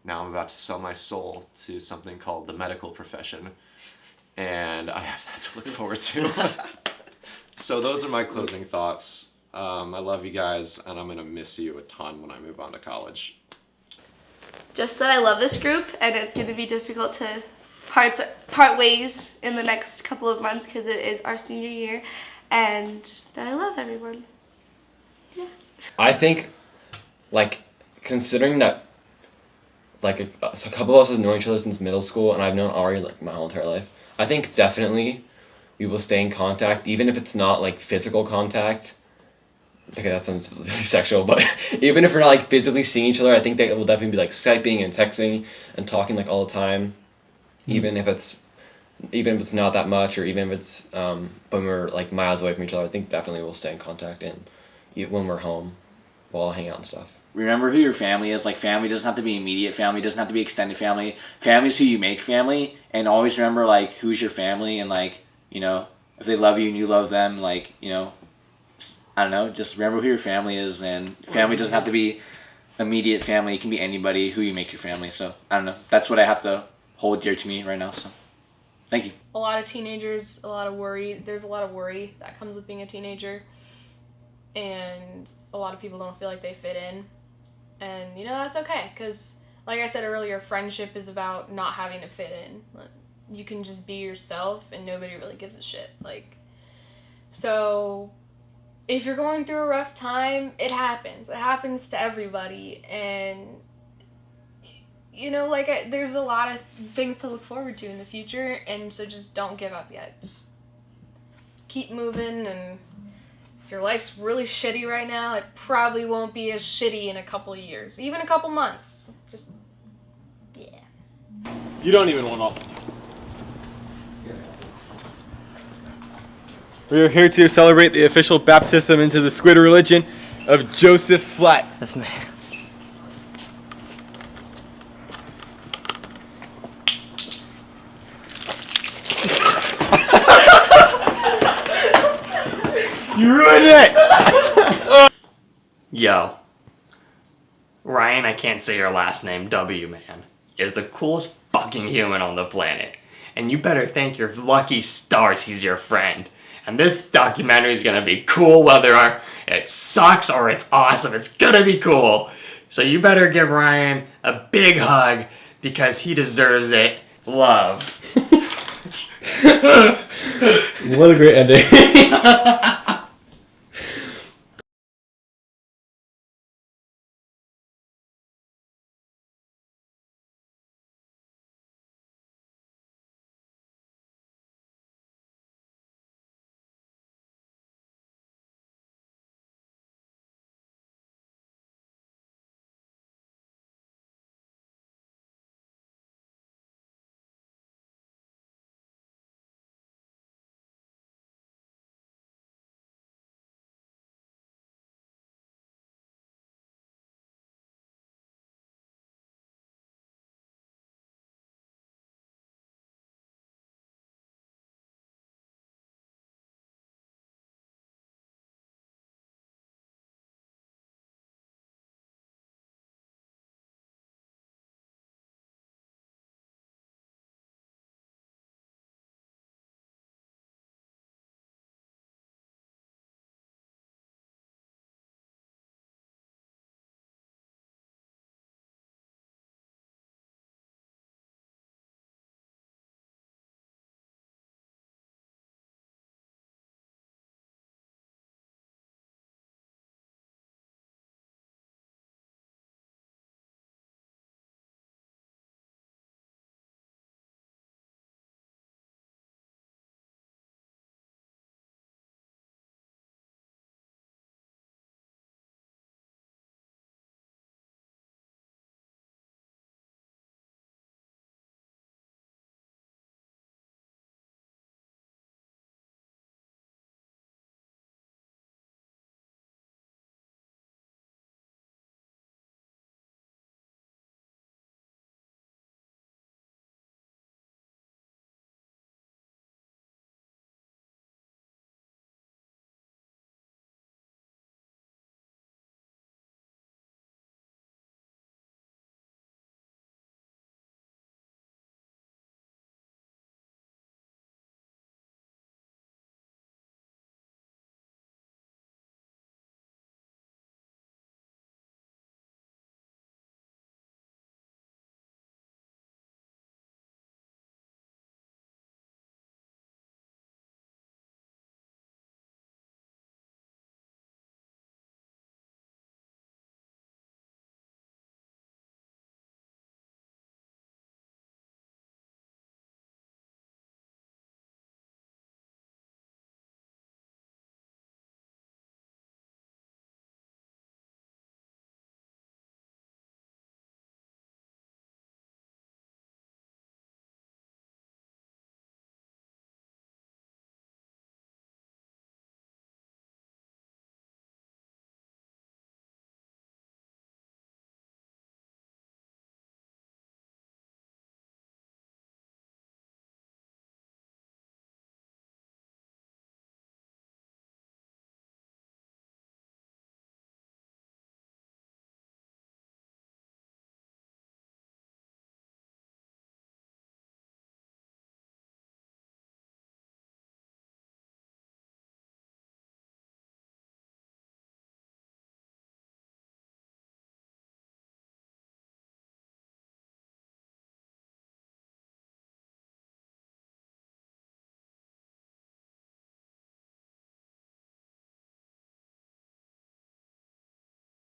Now I'm about to sell my soul to something called the medical profession, and I have that to look forward to. So those are my closing thoughts. I love you guys, and I'm going to miss you a ton when I move on to college.
Just that I love this group, and it's going to be difficult to part ways in the next couple of months because it is our senior year, and that I love everyone. Yeah.
I think, like, considering that, like, a couple of us have known each other since middle school, and I've known Ari, like, my whole entire life, I think definitely we will stay in contact, even if it's not, like, physical contact. Okay, that sounds really sexual, but even if we're not, like, physically seeing each other, I think that it will definitely be, like, Skyping and texting and talking, like, all the time. Even if it's not that much, or even if it's when we're like miles away from each other, I think definitely we'll stay in contact, and when we're home, we'll all hang out and stuff.
Remember who your family is. Like, family doesn't have to be immediate family, doesn't have to be extended family. Family is who you make family, and always remember, like, who's your family, and, like, you know, if they love you and you love them, like, you know, I don't know, just remember who your family is, and family doesn't have to be immediate family. It can be anybody who you make your family. So I don't know. That's what I have to hold dear to me right now. So thank you.
A lot of teenagers, a lot of worry. There's a lot of worry that comes with being a teenager, and a lot of people don't feel like they fit in, and you know, that's okay, because like I said earlier, friendship is about not having to fit in. You can just be yourself and nobody really gives a shit. Like, so if you're going through a rough time, it happens to everybody, and you know, like, there's a lot of things to look forward to in the future, and so just don't give up yet. Just keep moving, and if your life's really shitty right now, it probably won't be as shitty in a couple of years, even a couple months. Just, yeah.
You don't even want to. We are here to celebrate the official baptism into the squid religion of Joseph Flat.
That's me.
You ruined it!
Yo. Ryan, I can't say your last name, W, man, is the coolest fucking human on the planet. And you better thank your lucky stars he's your friend. And this documentary is gonna be cool whether it sucks or it's awesome. It's gonna be cool. So you better give Ryan a big hug because he deserves it. Love.
What a great ending.